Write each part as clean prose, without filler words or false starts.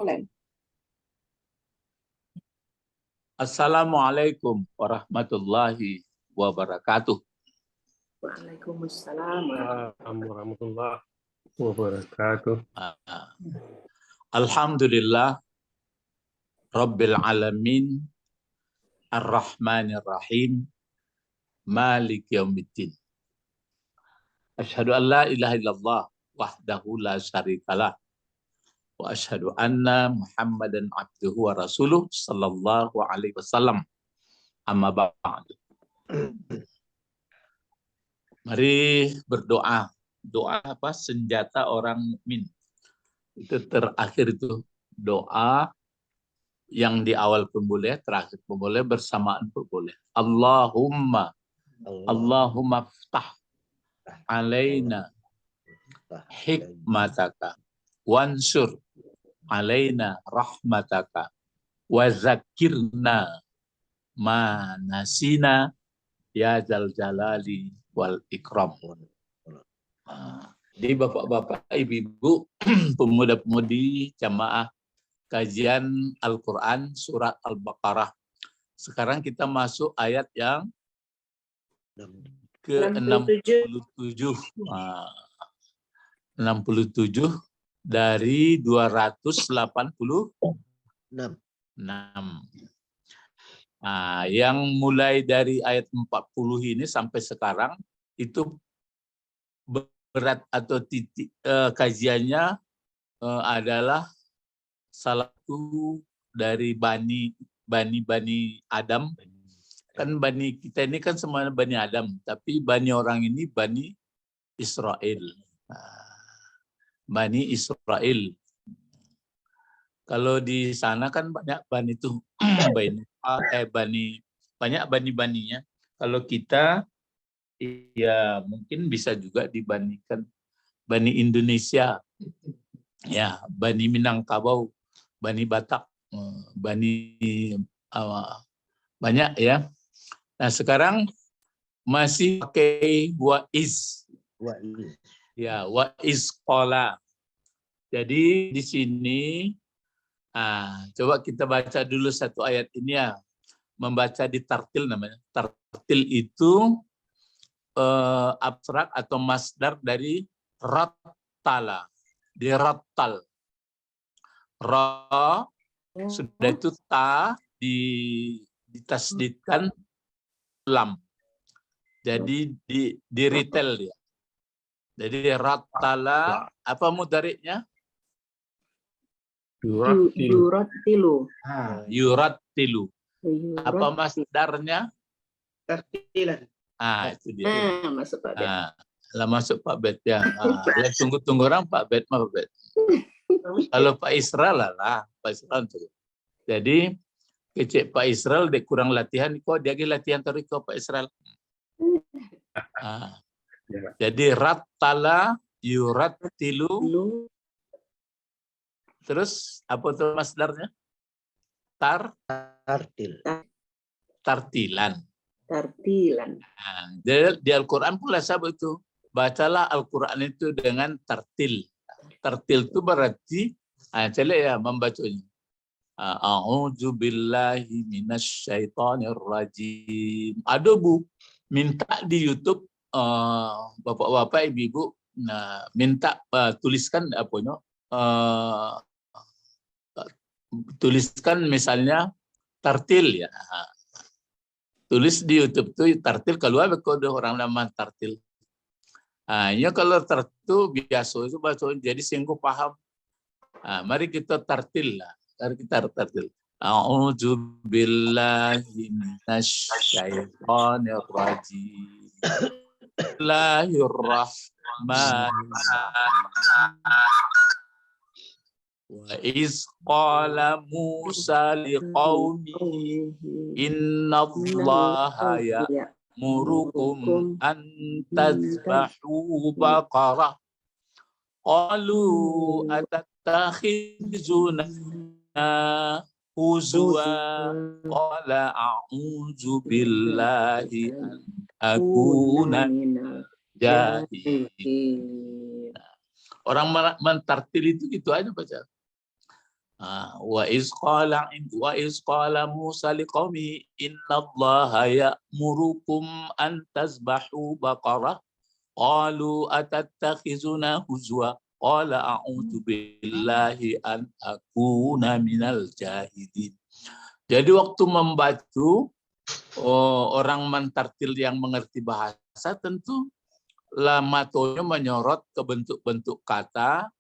Mulai. Assalamualaikum warahmatullahi wabarakatuh. Waalaikumsalam. Warahmatullahi wabarakatuh. Alhamdulillah Rabbil alamin Ar-Rahmanir Rahim Malik yaumiddin. Asyhadu an la ilaha illallah wahdahu la syarikalah wa asyhadu anna Muhammadan abduhu wa rasuluh sallallahu alaihi wasallam. Amma ba'd. Mari berdoa. Doa apa? Senjata orang mukmin. Itu terakhir itu doa yang di awal pun boleh, terakhir pun boleh, bersamaan pun boleh. Allahumma ftah alaina hikmataka wansur alaina rahmataka wa zakirna ma nasina ya zal jalali wal ikram. Di bapak-bapak, ibu-ibu, pemuda-pemudi jamaah kajian Al-Quran surat Al-Baqarah. Sekarang kita masuk ayat yang ke-67. 67 dari 286. Nah, yang mulai dari ayat 40 ini sampai sekarang itu berat atau titik kajiannya adalah salah satu dari bani Adam. Kan bani kita ini kan semuanya bani Adam, tapi bani orang ini bani Israel. Bani Israel. Kalau di sana kan banyak bani itu, banyak bani-baninya. Kalau kita ya mungkin bisa juga dibandingkan bani Indonesia, ya bani Minangkabau, bani Batak, bani banyak ya. Nah sekarang masih pakai waiz, ya waiz qala. Jadi di sini, coba kita baca dulu satu ayat ini ya, membaca di tartil namanya. Tartil itu abstrak atau masdar dari rattala, dirattal. Ra sudah itu ta ditasdidkan lam. Jadi di retail dia. Jadi rattala apa mudhari'nya? Yurattilu. Yurattilu. Apa masdarnya? Tartilan. Itu dia. Masuk Pak Bet. Lah masuk Pak Bet ya. Tunggu orang Pak Bet mah Pak Bet. Kalau Pak Israel lah, Pak Israel tuh. Jadi kecek Pak Israel dek kurang latihan kok dia latihan terus kok Pak Israel. Jadi rattala yurattilu. Terus apa tuh masdarnya? Tartilan. Di Al-Quran pula sahabat itu. Bacalah Al-Quran itu dengan tartil. Tartil itu berarti, coba ya membacanya. A'udzu billahi minasyaitonir rajim. Ada Bu, minta di YouTube bapak-bapak, ibu-ibu, minta tuliskan apanya, tuliskan misalnya tartil ya. Tulis di YouTube tuh tartil, keluar kode orang nama tartil. Ya kalau tartil biasa itu baca jadi singgung paham. Mari kita tartil lah. Mari kita tartil. A'udzu billahi minasyaitonir rajim. Wa iz qala Musa liqaumihi innallaha ya'murukum an tadhbahu baqarah qalu atattakhizuna huzwa qala a'udzu billahi an akuna jahilin. Orang mentartil itu gitu aja baca. Wa iz qala Musa liqaumihi innallaha ya'murukum an tazbahu baqarah qalu atattakhizuna huzwa qala a'udzu billahi an akuna minal jahilin. Jadi waktu membantu orang mentartil yang mengerti bahasa tentu matonya menyorot ke bentuk-bentuk kata,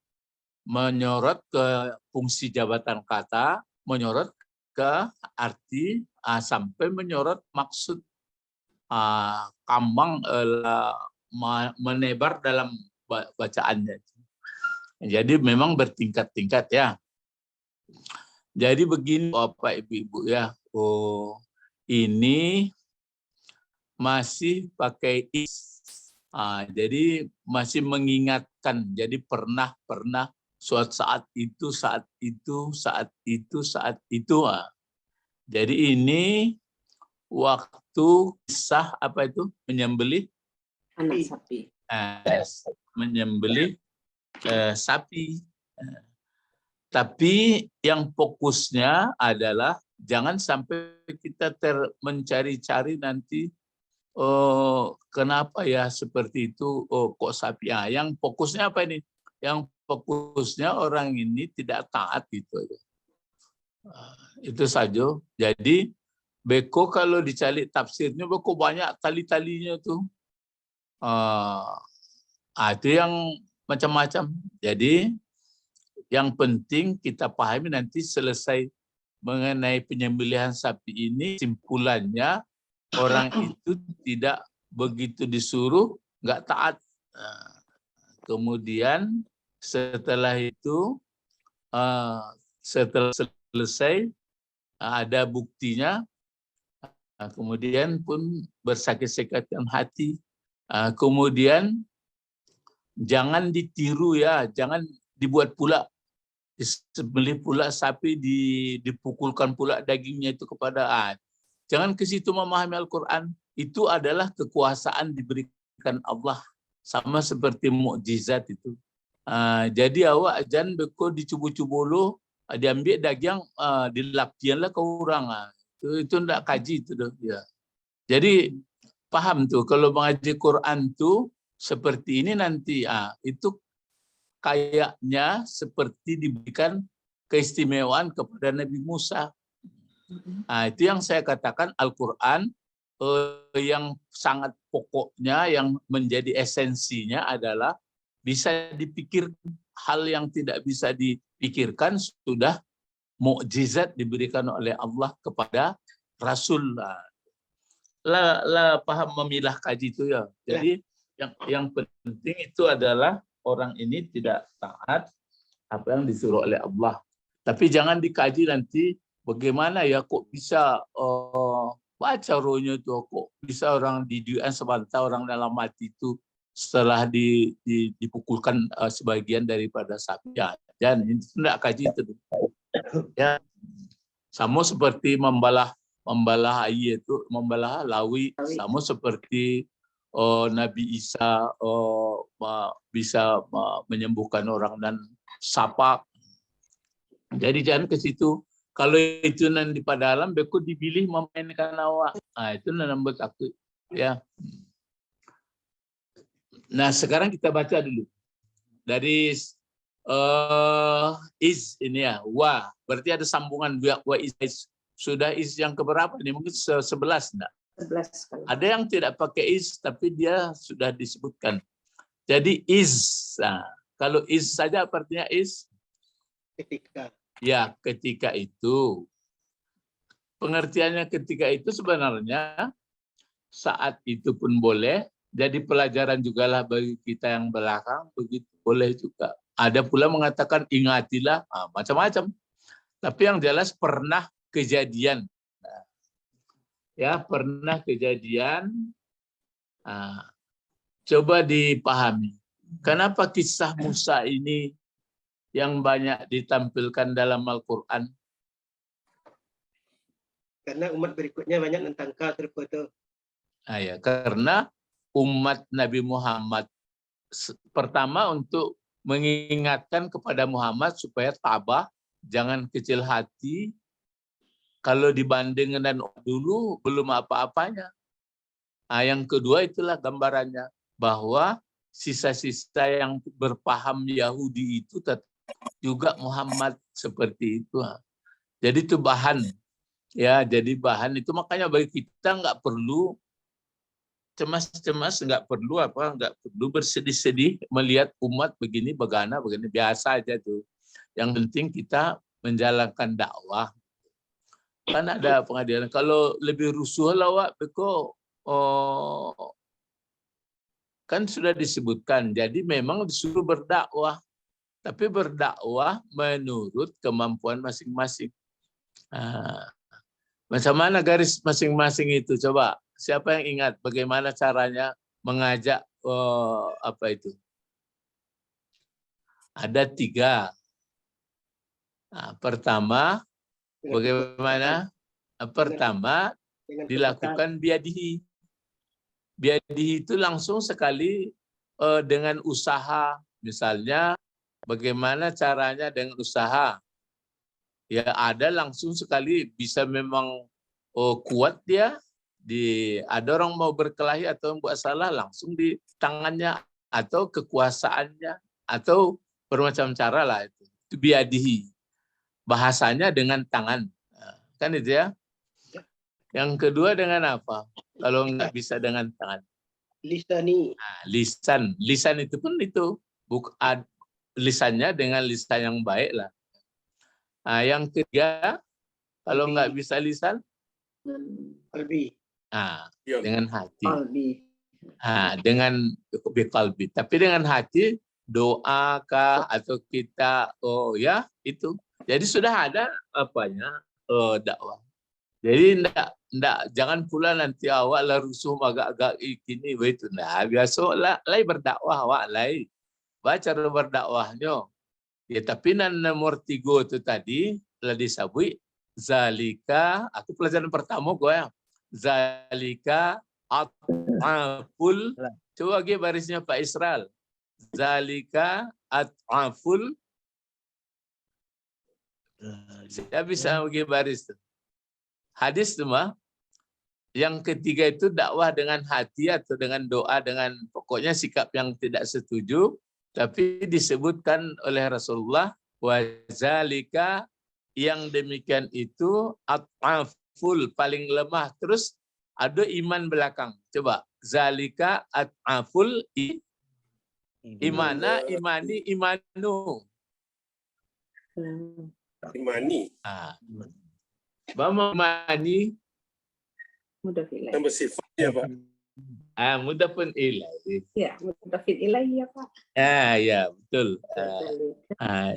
menyorot ke fungsi jabatan kata, menyorot ke arti, sampai menyorot maksud kambang menebar dalam bacaannya. Jadi memang bertingkat-tingkat ya. Jadi begini Bapak Ibu ya, ini masih pakai is. Jadi masih mengingatkan. Jadi pernah suatu saat itu. Jadi ini waktu kisah apa itu menyembelih Anak sapi. menyembelih sapi. Tapi yang fokusnya adalah jangan sampai kita mencari-cari nanti kenapa ya seperti itu, kok sapi. Yang fokusnya apa ini? Yang fokusnya orang ini tidak taat gitu aja. Itu saja. Jadi beko kalau dicari tafsirnya beko banyak tali-talinya tuh. Itu yang macam-macam. Jadi yang penting kita pahami nanti selesai mengenai penyembelihan sapi ini, simpulannya orang itu tidak begitu disuruh nggak taat. Kemudian setelah itu setelah selesai ada buktinya, kemudian pun bersakit-sakitkan hati. Kemudian jangan ditiru ya, jangan dibuat pula, disembelih pula sapi, dipukulkan pula dagingnya itu kepada. Jangan ke situ memahami Al-Quran. Itu adalah kekuasaan diberikan Allah, sama seperti mukjizat itu. Jadi awak jangan beko dicubu-cubu lo, diambil daging dilapianlah ke orang. Itu enggak kaji itu dah. Ya. Jadi paham tuh kalau mengaji Quran tuh seperti ini nanti itu kayaknya seperti diberikan keistimewaan kepada Nabi Musa. Itu yang saya katakan Al-Quran yang sangat pokoknya, yang menjadi esensinya adalah bisa dipikir. Hal yang tidak bisa dipikirkan sudah mukjizat diberikan oleh Allah kepada Rasul. Paham memilah kaji itu ya. Jadi yang penting itu adalah orang ini tidak taat apa yang disuruh oleh Allah. Tapi jangan dikaji nanti bagaimana ya kok bisa baca rohnya itu, kok bisa orang diduan sebentar orang dalam mati itu setelah dipukulkan sebagian daripada sapi. Dan ini tidak kaji itu. Ya, sama seperti membalah air itu, membalah lawi, sama seperti Nabi Isa bisa menyembuhkan orang dan sapak. Jadi jangan ke situ. Kalau itu nanti pada alam, beku dipilih memainkan awak. Itu nambah takut. Ya. Nah sekarang kita baca dulu dari is ini ya, wa berarti ada sambungan wa is. Sudah is yang keberapa nih? Mungkin 11 enggak? 11 kali. Ada yang tidak pakai is tapi dia sudah disebutkan. Jadi is. Kalau is saja artinya is Ketika. ya ketika itu. Pengertiannya ketika itu sebenarnya saat itu pun boleh. Jadi pelajaran juga lah bagi kita yang belakang, begitu boleh juga. Ada pula mengatakan ingatilah, macam-macam. Tapi yang jelas pernah kejadian. Ya, pernah kejadian. Coba dipahami. Kenapa kisah Musa ini yang banyak ditampilkan dalam Al-Quran? Karena umat berikutnya banyak mentangkal terfoto. Ya, karena umat Nabi Muhammad pertama untuk mengingatkan kepada Muhammad supaya tabah jangan kecil hati. Kalau dibanding dengan dulu belum apa-apanya. Nah, yang kedua itulah gambarannya bahwa sisa-sisa yang berpaham Yahudi itu tetap juga Muhammad seperti itu. Jadi itu bahan, ya. Jadi bahan itu makanya bagi kita nggak perlu cemas-cemas, nggak perlu bersedih-sedih melihat umat begini, begana, begini, biasa aja tuh. Yang penting kita menjalankan dakwah. Kan ada pengadilan. Kalau lebih rusuh lah, Wak, beko, kan sudah disebutkan. Jadi memang disuruh berdakwah, tapi berdakwah menurut kemampuan masing-masing. Macam mana garis masing-masing itu? Coba, siapa yang ingat bagaimana caranya mengajak apa itu? Ada 3. Nah, pertama, bagaimana? Pertama, dilakukan biadihi. Biadihi itu langsung sekali dengan usaha. Misalnya, bagaimana caranya dengan usaha? Ya ada langsung sekali bisa memang kuat dia. Ada orang mau berkelahi atau membuat salah langsung di tangannya atau kekuasaannya atau bermacam cara lah itu. Itu biadihi. Bahasanya dengan tangan. Kan itu ya. Yang kedua dengan apa? Kalau nggak bisa dengan tangan. Lisani. Nah, lisan. Lisan itu pun itu. Lisannya dengan lisan yang baik lah. Nah, yang ketiga, kalau nggak bisa lisan, Qalbi. nah, dengan hati. Qalbi. Nah, dengan biqalbi. Tapi dengan hati, doa kah atau kita, ya itu. Jadi sudah ada apanya dakwah. Jadi jangan pula nanti awak lah rusuh agak-agak gini begitu. Nah, biasa lah berdakwah awak lai. Baca berdakwahnya. Ya, tapi nomor 3 itu tadi telah disebut zalika. Aku pelajaran pertama gue ya. Zalika at'aful. Coba lagi barisnya Pak Israel. Zalika at'aful. Saya bisa bagi baris tuh. Hadis tuh mah. Yang ketiga itu dakwah dengan hati atau dengan doa, dengan pokoknya sikap yang tidak setuju. Tapi disebutkan oleh Rasulullah, wazalika, yang demikian itu at'aful, paling lemah. Terus ada iman belakang. Coba, zalika at'aful imana imani imanu. Imani. Bama imani. Mudafil ilahi. Tambah sifatnya, Pak. Mudah pun ilahi. Ya, mudafil ilahi ya Pak. Ya betul.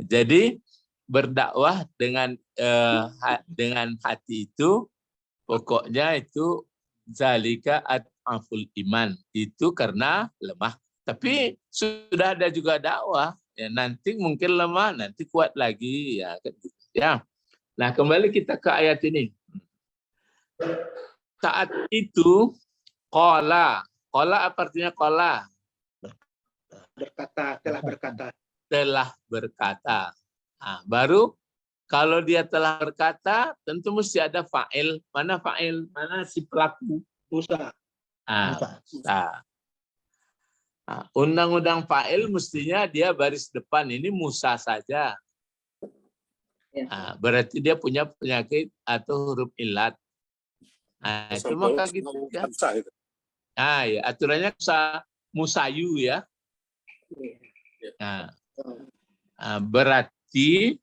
Jadi berdakwah dengan hati itu pokoknya itu zalika at'aful iman, itu karena lemah. Tapi sudah ada juga dakwah, ya nanti mungkin lemah, nanti kuat lagi ya. Ya. Nah, kembali kita ke ayat ini. Saat itu qala apa artinya qala? Berkata, telah berkata. Telah berkata. Nah, baru kalau dia telah berkata, tentu mesti ada fa'il. Mana fa'il? Mana si pelaku? Musa. Undang-undang fa'il mestinya dia baris depan. Ini Musa saja. Berarti dia punya penyakit atau huruf ilat. Itu maka gitu ya. Ya, aturannya musayu ya. Berarti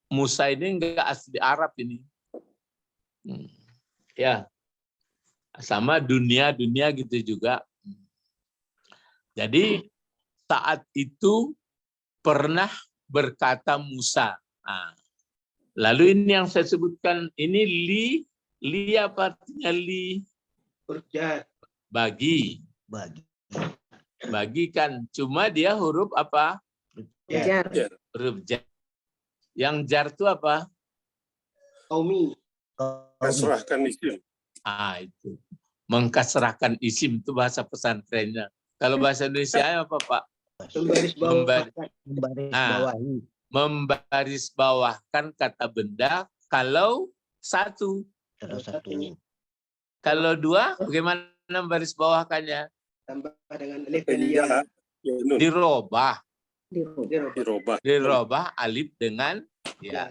Musa ini enggak asli Arab ini. Ya. Sama dunia gitu juga. Jadi saat itu pernah berkata Musa. Lalu ini yang saya sebutkan, ini li apa artinya li? Bagi. Bagikan. Cuma dia huruf apa? Jar. Huruf jar. Yang jar itu apa? Qaumi. Kasrahkan isim. Itu. Mengkasrahkan isim itu bahasa pesantrennya. Kalau bahasa Indonesia apa Pak? Membaris bawah. Membaris bawahi. membarisbawahkan kata benda kalau satu. Kalau satu. Kalau dua, bagaimana membarisbawahkannya? Tambah dengan alif Pakai dan ya, ya. ya nun. Dirobah. Dirobah. Dirobah alif dengan ya.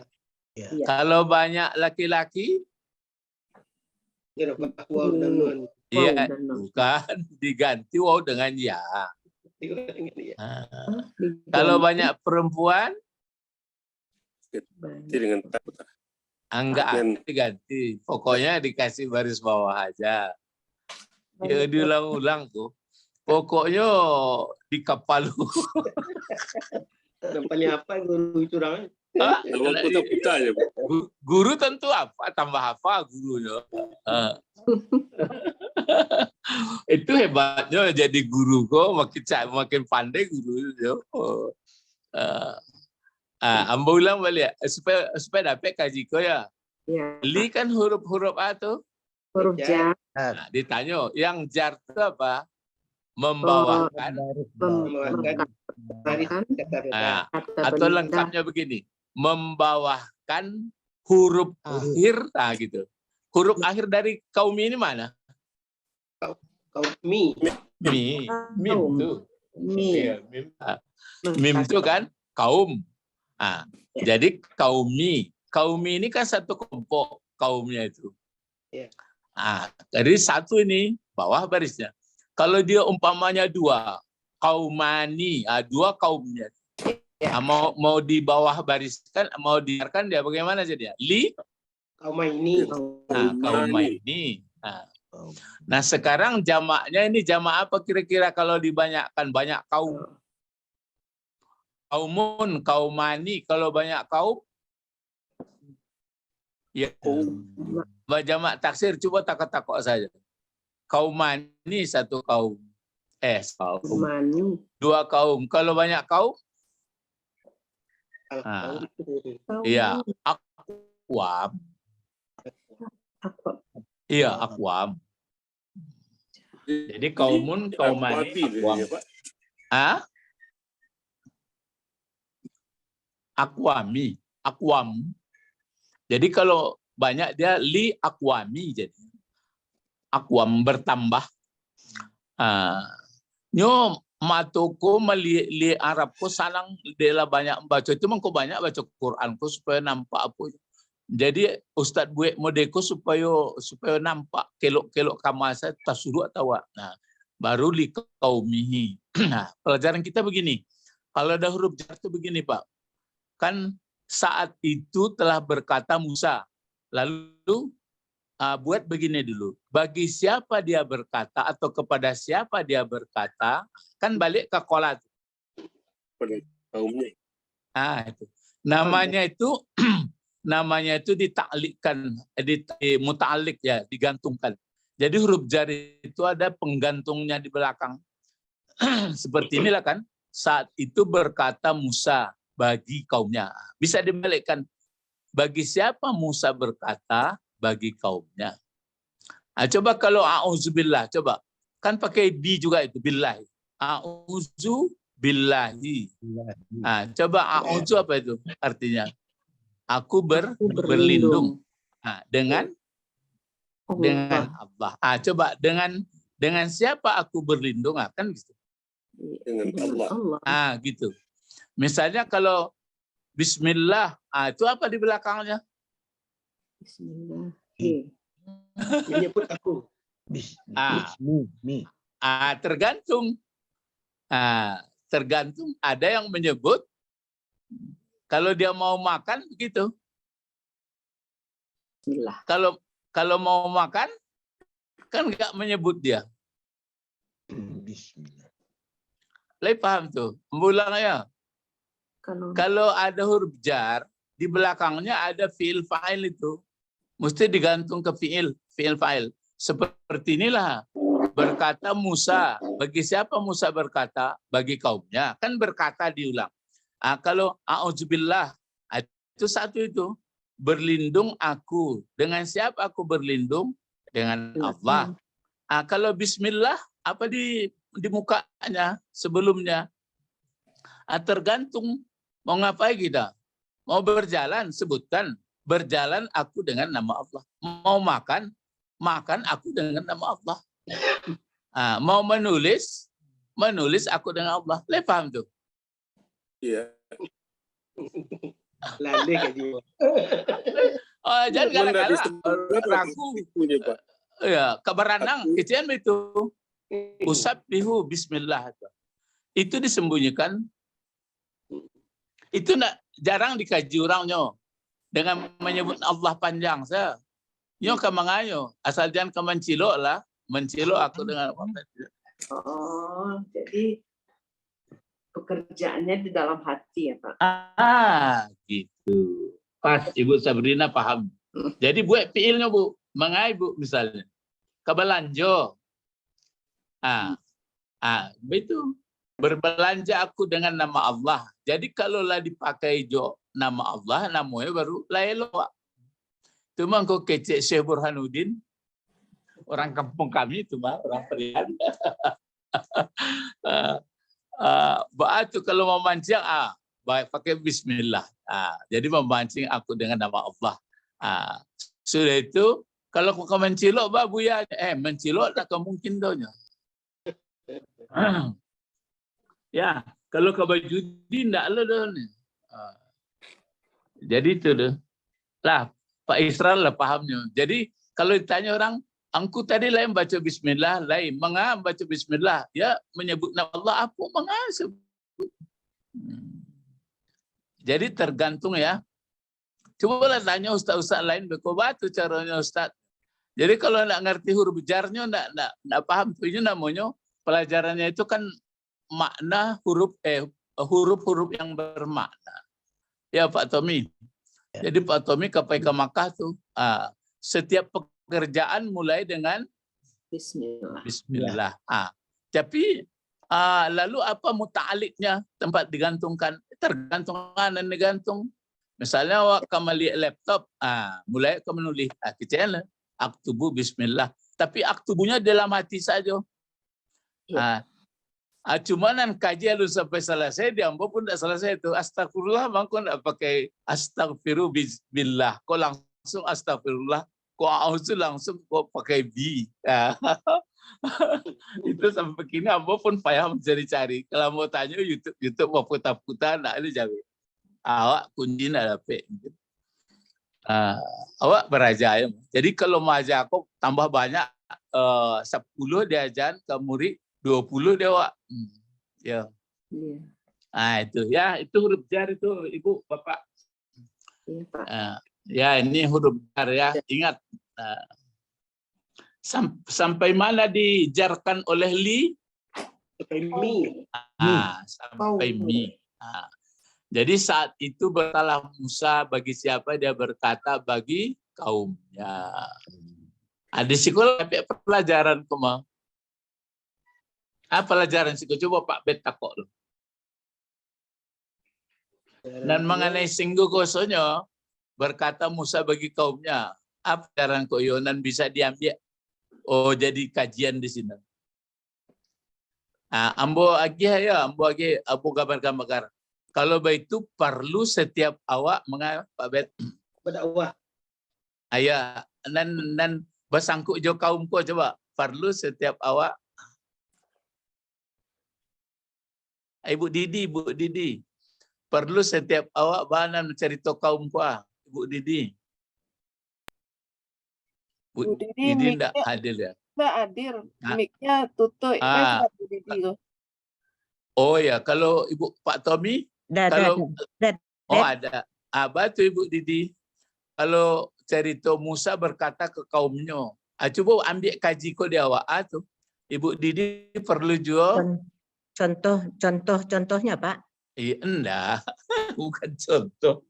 Ya. Iya. Kalau banyak laki-laki, Dirobah waw dan nun. ya dan nun. bukan diganti waw dengan ya. Ya. Nah, kalau banyak perempuan, Ganti dengan ta. enggak Dan- diganti. Pokoknya dikasih baris bawah aja. Ya diulang-ulang tuh. Pokoknya di kapal. Nampaknya apa guru itu orang? Lawang putar-putar aja, Pak. Guru tentu apa? Tambah apa gurunya? Itu hebatnya jadi guru kok, makin pandai guru. Ambo ulang balik supaya dapat kaji ko ya. Ya. Li kan huruf-huruf A tuh. Huruf jar. Nah, ditanya yang jar itu apa? Membawakan. Membawakan baris kata benda. Nah, Kata atau benda. lengkapnya begini, membawahkan huruf akhir, nah gitu. Huruf akhir dari kaum ini mana? Kau mi. Mi, mim Kaum. tuh. Mi. Iya, mim. Mim itu kan kaum. Ah, Ya. jadi kaumi. Kaumi ini kan satu kelompok kaumnya itu. Ya. Ah, jadi satu ini bawah barisnya. Kalau dia umpamanya dua, kaumani, dua kaumnya. Ya. Mau di bawah bariskan, mau diarkan dia bagaimana jadi? Li, Kau ini. kaumai ini. Nah, sekarang jamaknya ini jamak apa kira-kira kalau dibanyakkan? Banyak kaum. Kaumun, kaumani, kalau banyak kaum, ya jamak taksir, coba takut-takut saja. Kaumani satu kaum. Kaum. Mani. Dua kaum. Kalau banyak kaum, iya, akwam. Apa? Iya, akwam. Jadi kaumun, kaumani, Babi akwam. dia, Pak. Akwami, akwam. Jadi kalau banyak dia li akwami jadi. Akwam bertambah. Nyo matuku li Arabku sanang dela banyak baca itu mengko banyak baca Quranku supaya nampak apa. Jadi Ustadz buat modeku supaya nampak kelok-kelok kamasa tasuru atau nah baru li kaumihi. Nah, pelajaran kita begini. Kalau ada huruf jar itu begini, Pak. Kan saat itu telah berkata Musa. Lalu buat begini dulu. Bagi siapa dia berkata atau kepada siapa dia berkata, kan balik ke kolat. Pada kaumnya. Itu. Namanya itu ditaklikkan, muta'alik ya, digantungkan. Jadi huruf jar itu ada penggantungnya di belakang. Seperti inilah kan, saat itu berkata Musa bagi kaumnya. Bisa dibalikkan. Bagi siapa Musa berkata, bagi kaumnya. Coba kalau a'udzubillah, coba. Kan pakai bi juga itu, billahi. A'udzu billahi. Coba a'udzu apa itu artinya? Aku berlindung. Dengan Allah. Coba dengan siapa aku berlindung? Kan gitu. Dengan Allah. Gitu. Misalnya kalau Bismillah, itu apa di belakangnya? Bismillah. Menyebut aku. Tergantung. Tergantung. Ada yang menyebut kalau dia mau makan begitu. Bismillah. Kalau mau makan kan nggak menyebut dia. Bismillah. Lai paham tuh. Membulang ya. Kalau ada huruf jar, di belakangnya ada fi'il fa'il itu. Mesti digantung ke fi'il fa'il. Seperti inilah. Berkata Musa. Bagi siapa Musa berkata? Bagi kaumnya. Kan berkata diulang. Kalau a'udzubillah, itu satu itu. Berlindung aku. Dengan siapa aku berlindung? Dengan Allah. Kalau bismillah, apa di mukanya sebelumnya? Tergantung Mau ngapain kita? Mau berjalan, sebutkan. Berjalan aku dengan nama Allah. Mau makan, makan aku dengan nama Allah. Mau menulis, menulis aku dengan Allah. Le paham tuh? Iya. Lali kaji. Oh, jangan galak-galak. Ragu. Punya, Pak. Ya, keberanang. Kecian itu. Usabbihu bismillah. Itu disembunyikan. Itu jarang dikaji orangnya. Dengan menyebut Allah panjang. Nyo kamanganyo. Asal jangan kemencilok lah. Mencilok aku dengan Allah. Oh, jadi pekerjaannya di dalam hati ya Pak. Gitu. Pas Ibu Sabrina paham. Jadi buat fiilnya Bu, mengai Bu misalnya. Kebelanjo. Begitu. Berbelanja aku dengan nama Allah. Jadi kalaulah dipakai jo nama Allah, namanya baru laelo. Itu mah kok kecek Syekh Burhanuddin. Orang kampung kami itu mah, orang Perian. Batu kalau mau mancing, baik pakai Bismillah. Jadi memancing aku dengan nama Allah. Sudah itu, kalau kau mencilok, buya, mencilok tak mungkin donya. Ya, kalau ke baju tidak lo dong. Jadi itu deh. Lah, Pak Israel lah pahamnya. Jadi kalau ditanya orang, angku tadi lain baca Bismillah, lain baca Bismillah, ya menyebut nama Allah apa mengasih. Jadi tergantung ya. Coba lah tanya ustaz-ustaz lain bekobat tuh caranya ustaz. Jadi kalau nak ngerti huruf jarnya, nak paham tuh namanya pelajarannya itu kan makna huruf-huruf yang bermakna. Ya Pak Tommy. Jadi Pak Tommy ke Makkah tuh setiap pekerjaan mulai dengan Bismillah. Bismillah. Tapi lalu apa muta'aliknya tempat digantungkan? Tergantung dan digantung. Misalnya awak kamali laptop, mulai ke menulis. Kita aktubu Bismillah. Tapi aktubunya dalam hati saja. Cuman kaji lalu sampai selesai, dia pun tidak selesai itu. Astagfirullah, mangko tidak pakai astagfiru billah. Kok langsung astagfirullah. Kok auzu langsung kok pakai bi. Itu sampai begini, ambo pun payah mencari-cari. Kalau mau tanya YouTube mau putar-putar, nak ada jawab. Awak kunci nak dapat. Awak beraja ya. Jadi kalau mau ajar aku tambah banyak 10 diajar ke murid 20 dia awak. Ya. Itu ya, itu huruf jar itu Ibu Bapak. Iya, Pak. Ya ini huruf jar ya. Ingat sampai mana dijarkan oleh li? Sampai mi. Sampai mi. Jadi saat itu berkatalah Musa bagi siapa, dia berkata bagi kaumnya. Di sekolah pelajaran kemana? Pelajaran sih, coba Pak Bet takok loh. Dan mengenai singgu kosonya berkata Musa bagi kaumnya, apa pelajaran koyonan bisa diambil? Oh, jadi kajian di sini. Ambo agi ya, ambo gambar-gambar. Kalau begitu perlu setiap awak Pak Bet Berdakwah. Ayah dan bersangkut jo kaumku coba. Perlu setiap awak. Ibu Didi. Perlu setiap awak bahan mencerita kaum kuah. Ibu Didi. Bu Didi tidak hadir ya? Tidak hadir. Mic-nya tutup. Bu Didi loh. Oh ya, kalau Ibu Pak Tommy? Ada. Batu Ibu Didi. Kalau cerita Musa berkata ke kaumnya, coba ambil kaji ko dia awak tu. Ibu Didi perlu juga Contohnya Pak? Iya, enggak. Bukan contoh.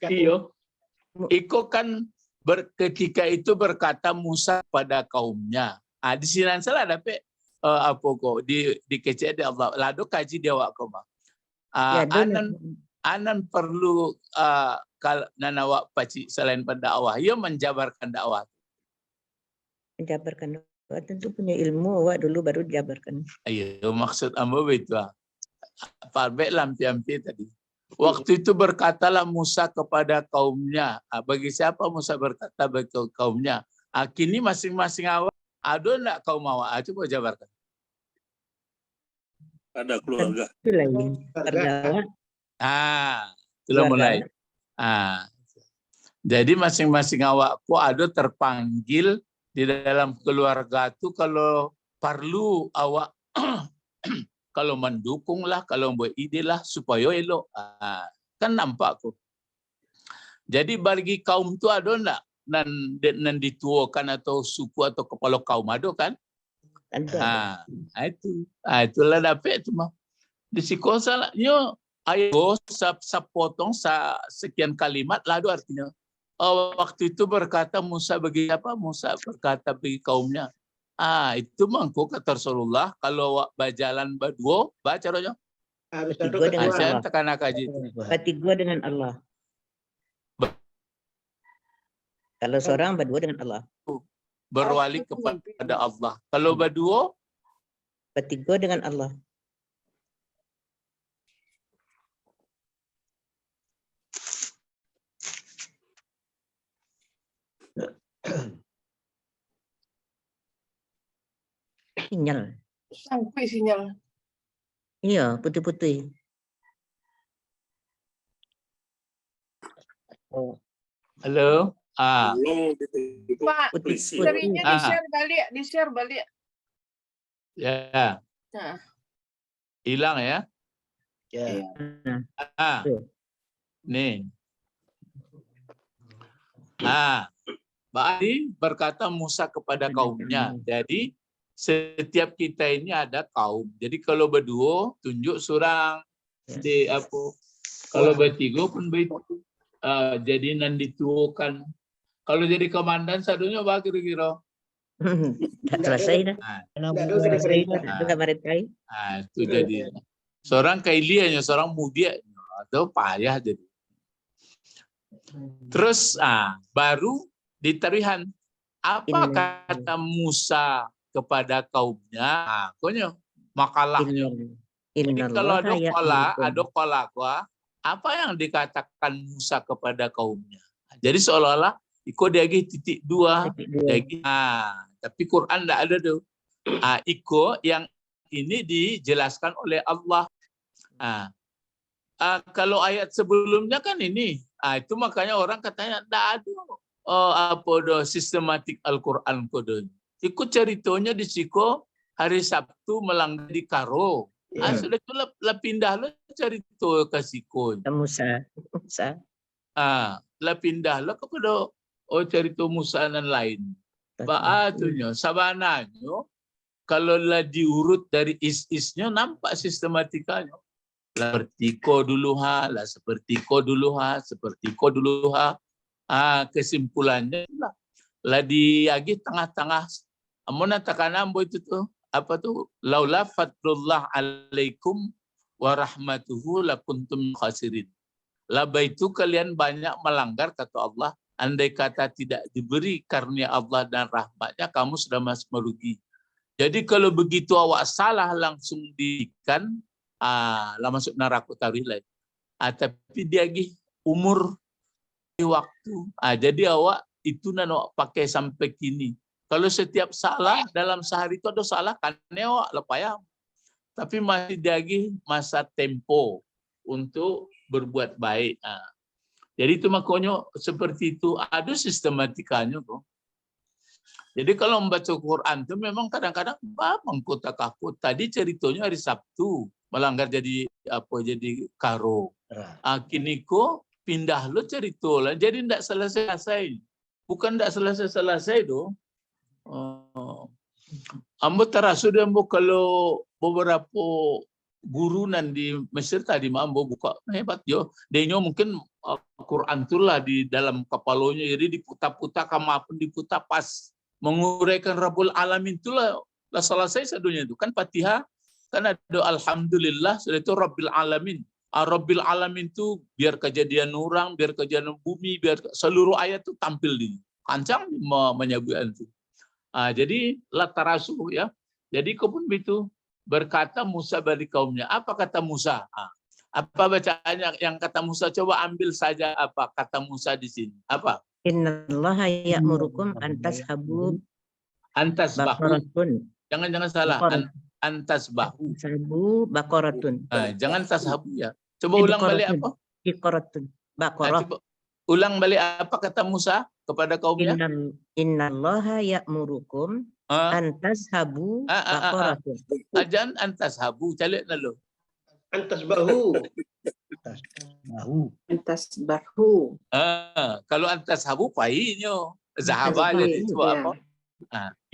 Iyo. Iko kan ketika itu berkata Musa pada kaumnya. Di sini salah dapat apa kok di kecil dia Allah. Lalu kaji dia awak kau. Anan perlu kalau nanawak pacik selain pendakwah, ia menjabarkan dakwah. Menjabarkan dakwah tentu punya ilmu awak dulu baru dijabarkan. Iya, maksud ambo itu. Pak Bet lampi-lampi tadi. Waktu itu berkatalah Musa kepada kaumnya. Bagi siapa Musa berkata bagi kaumnya? Kini masing-masing awak ada enggak kaum awak? Coba jabarkan. Ada keluarga. Itu lagi. Keluarga. Itulah Keluarga. mulai. Jadi masing-masing awakku ada terpanggil di dalam keluarga itu kalau perlu awak kalau mendukung lah, kalau buat ide lah supaya elok. Kan nampak kok. Jadi bagi kaum itu ada enggak nan dituakan atau suku atau kepala kaum ada kan? Ada. Itulah dapat itu mah. Di sikosalahnya ayo sapotong sekian kalimat lalu artinya. Waktu itu berkata Musa bagi apa? Musa berkata bagi kaumnya. Itu mangko kata Rasulullah kalau berjalan berdua baca rojo. Harus Bertiga dengan Saya Allah. tekan kaji itu. Bertiga dengan Allah. Kalau seorang berdua dengan Allah. Berwali kepada Allah. Kalau berdua Bertiga dengan Allah. Sinyal. Sampai sinyal. Iya, putih-putih. Oh, halo. Belum itu Pak, polisi. serinya di-share balik. Ya. Nah. Hilang ya. Ya. Nih. Ba'adi berkata Musa kepada kaumnya. Jadi setiap kita ini ada kaum. Jadi kalau berdua tunjuk surang di apa. Kalau bertiga pun begitu. Jadi nan dituakan. Kalau jadi komandan sadunya apa kira-kira? Tak selesai dah. Nggak usah diperintah. Itu nggak meritai. Itu jadi. Seorang kailianya, seorang mudia atau payah jadi. Terus baru ditarihan apa kata Musa kepada kaumnya? Konyo makalahnya. Jadi kalau ada kola, apa yang dikatakan Musa kepada kaumnya? Jadi seolah-olah iko diagi titik dua. Tapi Quran tidak ada tuh. Iko yang ini dijelaskan oleh Allah. Kalau ayat sebelumnya kan ini, itu makanya orang katanya tidak ada sistematik Al-Quran kode. Ikut ceritanya di siko hari Sabtu melanggar di Karo. Sudah itu lah pindah lo cerita ke siko. Musa. Lah pindah lo kepada cerita Musa dan lain. Baatunya sabananya kalau lah diurut dari is-isnya nampak sistematikanya. Seperti ko dulu ha. Kesimpulannya lah diagi tengah-tengah. Amun natakan ambo itu tuh apa tuh? Laula fadlullah alaikum wa rahmatuhu lakuntum khasirin. Laba itu kalian banyak melanggar kata Allah. Andai kata tidak diberi karunia Allah dan rahmatnya, kamu sudah masuk merugi. Jadi kalau begitu awak salah langsung diikan, lah masuk neraka tarilai. Tapi dia lagi umur waktu. Jadi awak itu nano pakai sampai kini. Kalau setiap salah dalam sehari itu ada salah kan awak lepayam. Tapi masih lagi masa tempo untuk berbuat baik. Jadi itu makanya seperti itu ada sistematikanya kok. Jadi kalau membaca Quran itu memang kadang-kadang mengkotak-kotak. Tadi ceritanya hari Sabtu melanggar jadi jadi karo. Kini kok pindah lo cerita lah. Jadi tidak selesai. Bukan tidak selesai dong. Ambo terasu dia ambo kalau beberapa guru nan di Mesir tadi ambo buka hebat yo. Dia mungkin Quran itulah di dalam kepalanya jadi diputar-putar kamapun diputar pas menguraikan Rabbul Alamin itulah selesai sadunya itu kan Fatihah kan ada alhamdulillah sudah itu Rabbil Alamin. Rabbil Alamin itu biar kejadian orang, biar kejadian bumi, biar seluruh ayat itu tampil di kancang menyebutkan itu. Jadi latarasu ya. Jadi kepun itu berkata Musa bagi kaumnya. Apa kata Musa? Apa bacaannya yang kata Musa? Coba ambil saja apa kata Musa di sini. Apa? Innallaha ya'murukum antashabu Antas bahu. baqaratun. Jangan salah. Baqarah. Antas bahu. Tashabu baqaratun. Jangan tashabu ya. Coba ulang balik apa? Baqaratun. Baqarah. Coba ulang balik apa kata Musa kepada kaumnya? Innallaha ya'murukum antashabu baqaratun. Jangan antashabu. Calik lalu. Antas bahu. Antas bahu. Kalau antashabu pahitnya. Zahaba Pahit, jadi coba ya. apa?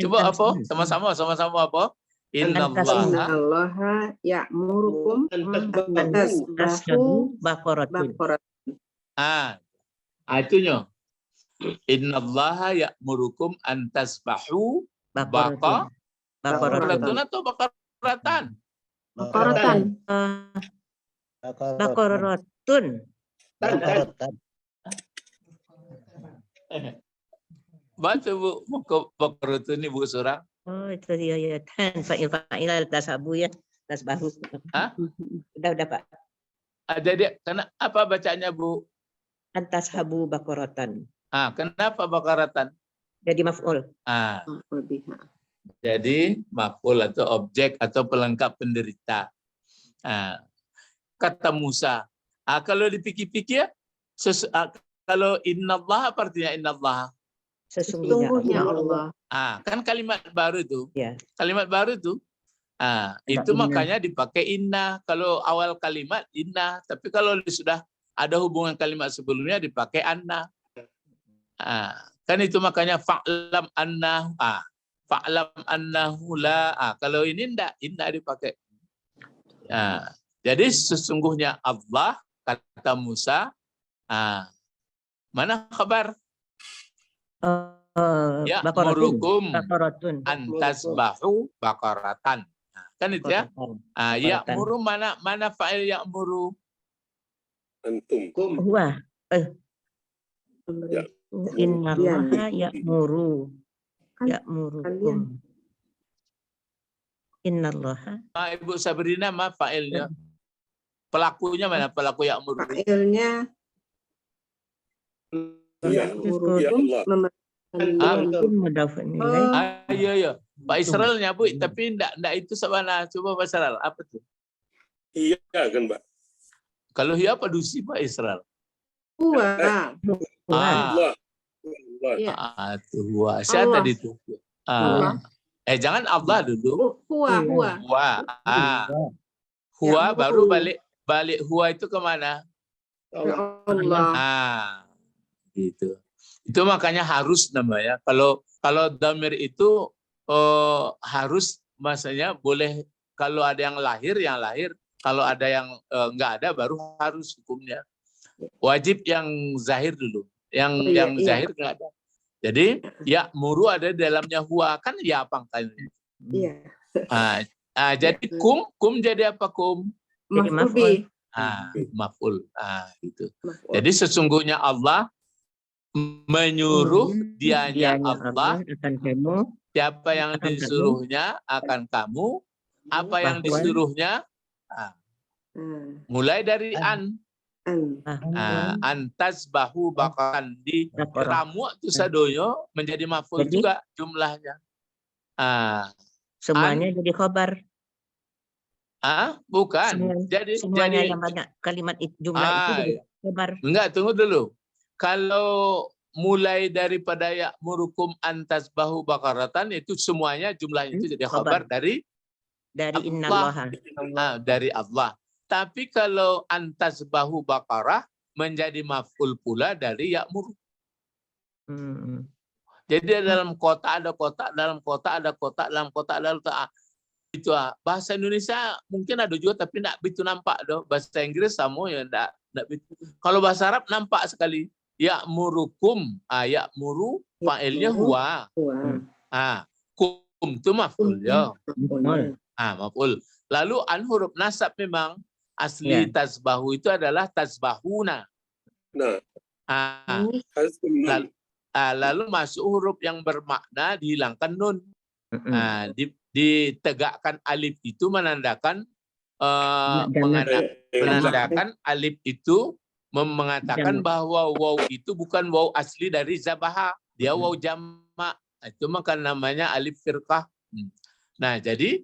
Coba apa? Sama-sama apa? Innallaha Innallaha ya'murukum Antas bahu. Tashabu baqaratun. baqarat. Itunya. Innallaha ya'murukum antasbahu Baqaratun. baqaratun atau baqaratan? Baqaratan. Baqaratun. Baca Bu, muka baqaratun ini Bu seorang. Oh, itu dia ya. Fa'il tashabu ya. Tasbahu. Hah? Udah Pak. Jadi karena apa bacanya Bu? Antashabu baqaratan. Kenapa baqaratan? Jadi maf'ul. Biha. Jadi maf'ul atau objek atau pelengkap penderita. Kata Musa. Kalau dipikir-pikir, kalau innallaha apa artinya innallaha? Sesungguhnya Allah. Kan kalimat baru itu. Ya. Kalimat baru itu. Itu inna. makanya dipakai inna. Kalau awal kalimat inna. Tapi kalau sudah ada hubungan kalimat sebelumnya dipakai anna. Kan itu makanya fa'lam annahu. Fa'lam annahu la. Kalau ini enggak, inna dipakai. Jadi sesungguhnya Allah, kata Musa, mana kabar? Ya murukum Baqaratun. antasbahu baqaratan. Kan itu ya? Ya muru mana fa'il ya muru? Antum. Huwa. Innallaha ya'muru. Ya'murukum. Innallaha. Ibu Sabrina ma fa'ilnya? Pelakunya mana? Pelaku ya muru. Fa'ilnya Ya Allah. Iya. Pak Israelnya Bu, tapi enggak itu sabana. Coba Pak Israel, apa tuh? Iya kan, Mbak? Kalau iya apa dusi Pak Israel? huwa. Allah. Ya. Tuh, siapa tadi itu? Jangan Allah dulu. Huwa. Huwa Ya, baru balik huwa itu kemana? Allah. Gitu. Itu makanya harus namanya. Kalau damir itu harus, maksudnya boleh kalau ada yang lahir. Kalau ada yang enggak ada baru harus hukumnya. Wajib yang zahir dulu. Yang zahir enggak ada. Jadi ya muru ada di dalamnya huwa, kan ya pangkalnya. Iya. Jadi kum jadi apa kum? Maf'ul. Maf'ul. Gitu. Jadi sesungguhnya Allah menyuruh dianya Allah, akan kamu. siapa yang disuruhnya akan kamu, apa yang disuruhnya mulai dari antas bahu bahkan di ramu itu sadoyo menjadi maf'ul juga jumlahnya. Semuanya jadi khobar. Bukan. Semuanya yang banyak kalimat jumlah itu jadi khobar. Enggak, tunggu dulu. Kalau mulai daripada ya murukum antas bahu bakaratan itu semuanya jumlahnya itu jadi khabar dari innallaha. Dari Allah. Tapi kalau antas bahu bakarah menjadi maf'ul pula dari ya'muru. Jadi dalam kota ada kotak, dalam kota ada kotak, dalam kota ada letak. Itu bahasa Indonesia mungkin ada juga tapi enggak begitu nampak doh. Bahasa Inggris sama ya enggak begitu. Kalau bahasa Arab nampak sekali. Ya'murukum, ya'muru fa'ilnya huwa. Kum itu maf'ul ya. Maf'ul. Lalu huruf nasab memang asli tasbahu itu adalah tasbahuna. Lalu masuk huruf yang bermakna dihilangkan nun. Ditegakkan alif itu menandakan menandakan alif itu mengatakan bahwa waw itu bukan waw asli dari zabaha, dia waw jamak. Itu maka namanya alif firqah. Nah, jadi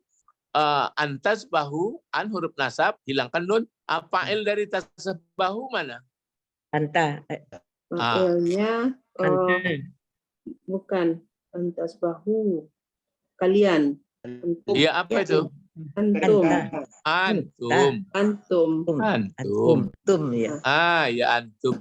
antas bahu an huruf nasab hilangkan nun. Fa'il dari tasbahu mana? Anta. Fa'ilnya bukan antas bahu. Kalian. Iya, apa itu? Antum. Antum. Antum ya. Ya antum.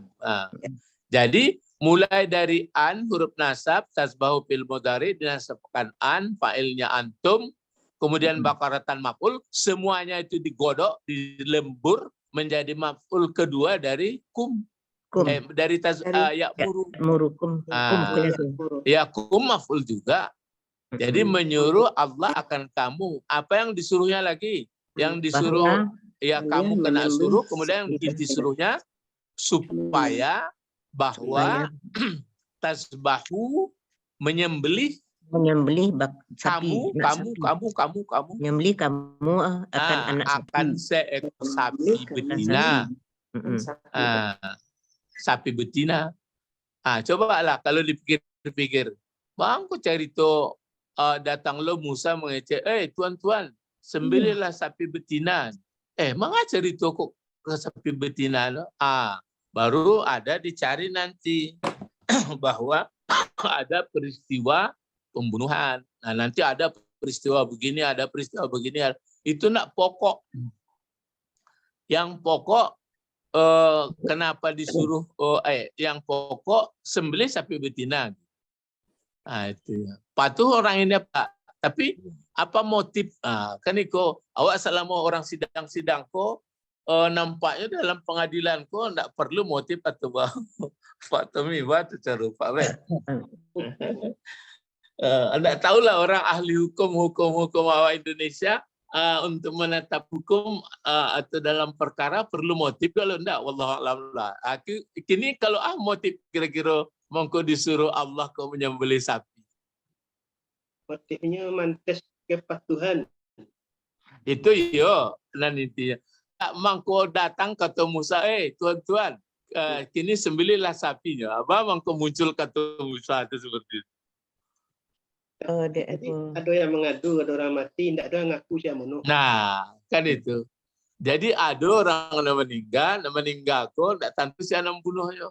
Jadi mulai dari an huruf nasab tasbahu fil mudhari dinasabkan an, fa'ilnya antum, kemudian bakaratan maf'ul, semuanya itu digodok, dilembur menjadi maf'ul kedua dari kum. Dari murukum. Ya kum maf'ul juga. Jadi menyuruh Allah akan kamu. Apa yang disuruhnya lagi? Yang disuruh ya kamu kena suruh, kemudian yang disuruhnya supaya bahwa tasbahu menyembelih sapi. Kamu Menyembelih kamu akan seekor sapi betina. Sapi betina. Cobalah kalau dipikir-pikir. Bang, kok cari to datang lo Musa mengecek, tuan-tuan, sembelihlah sapi betina. Mengajar itu kok ke sapi betina lo? Baru ada dicari nanti bahwa ada peristiwa pembunuhan. Nah, nanti ada peristiwa begini, ada peristiwa begini. Itu nak pokok. Yang pokok kenapa disuruh yang pokok sembelih sapi betina. Nah, itu ya. Patuh orang ini Pak. Tapi apa motif? Kan iko awak selama orang sidang-sidang kok nampaknya dalam pengadilan kok enggak perlu motif atau Pak Tommy batu carupa enggak tahulah orang ahli hukum awak Indonesia untuk menetap hukum atau dalam perkara perlu motif, kalau enggak wallahualam lah. Kini kalau motif kira-kira mongko disuruh Allah kau menyembelih sapi. Motifnya mantes kepatuhan. Itu yo nan intinya. Mangko datang kata Musa, tuan-tuan, kini sembelihlah sapinya. Apa mangko muncul kata Musa itu seperti itu. Ada yang mengadu, ada orang mati, tidak ada yang ngaku siapa mono. Nah, kan itu. Jadi ada orang yang meninggal kok tidak tentu siapa yang bunuhnya.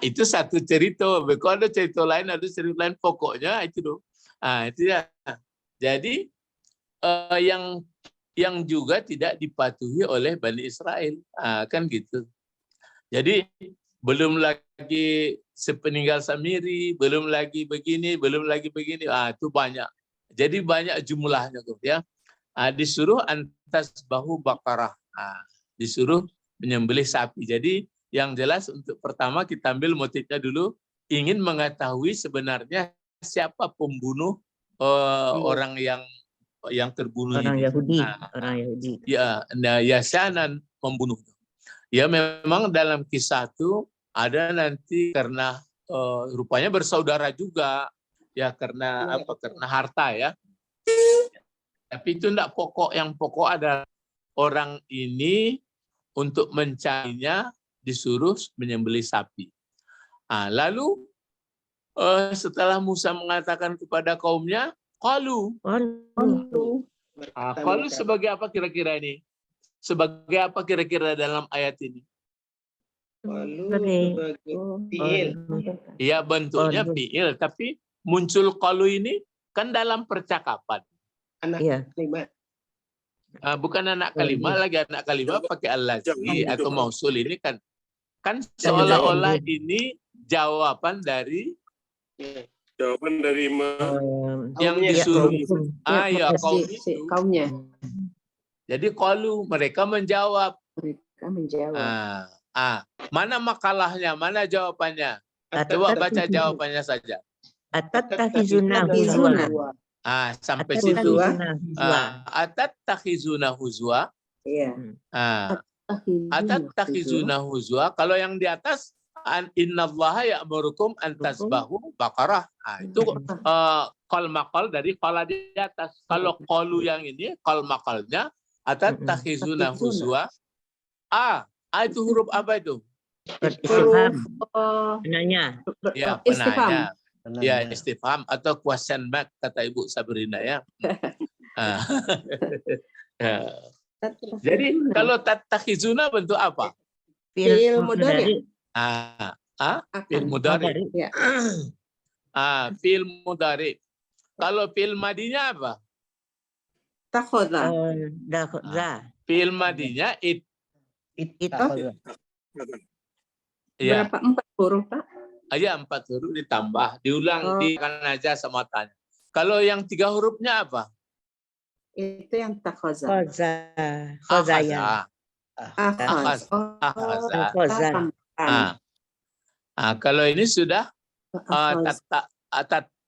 Itu satu cerita. Kalau ada cerita lain, ada cerita lain, pokoknya itu loh. Itu ya. Jadi yang juga tidak dipatuhi oleh Bani Israel, kan gitu. Jadi belum lagi sepeninggal Samiri, belum lagi begini, itu banyak. Jadi banyak jumlahnya tuh ya. Disuruh antas bahu bakarah, disuruh menyembelih sapi. Jadi yang jelas untuk pertama kita ambil motifnya dulu, ingin mengetahui sebenarnya siapa pembunuh orang yang terbunuh orang ini. Yahudi. Orang Yahudi. Ya, Yasanan membunuh. Ya memang dalam kisah itu ada nanti karena rupanya bersaudara juga ya karena karena harta ya. Tapi itu tidak pokok, yang pokok adalah orang ini untuk mencarinya disuruh menyembelih sapi. Lalu setelah Musa mengatakan kepada kaumnya, qalu sebagai apa kira-kira ini? Sebagai apa kira-kira dalam ayat ini? Sebagai fiil. Iya, bentuknya fiil, tapi muncul qalu ini kan dalam percakapan. Anak kalimat. Bukan anak kalimat lagi, anak kalimat pakai allazi atau mausul ini kan seolah-olah ini jawaban dari yang disuruh. Ya kaumnya. Jadi qalu mereka menjawab. Mana makalahnya, mana jawabannya? Coba baca jawabannya saja. Atattakhizuna Sampai situ. Atattakhizuna huzwa. Iya. Atattakhizuna huzwa. Kalau yang di atas innallaha ya'murukum an tasbahu baqarah. Itu qal maqal dari qala di atas. Kalau qalu yang ini qal maqalnya Atattakhizuna huzwa. A itu huruf apa itu? Huruf Istifham. Penanya. Ya, istifham. penanya. Ya, istifham atau question mark kata Ibu Sabrina ya. Ah. Ya. Jadi kalau tattakhizuna bentuk apa? Fi'il mudhari. Fi'il mudhari. Ya. Fi'il mudhari. Kalau fi'il madinya apa? Takhadha. Fi'il madinya Ittakhadha. ya. Berapa? 4 huruf, Pak? Aja 4 huruf ditambah, diulang kan aja sama tanya. Kalau yang 3 hurufnya apa? Itu yang takhadha. Khazaya. Akhadha. Kalau ini sudah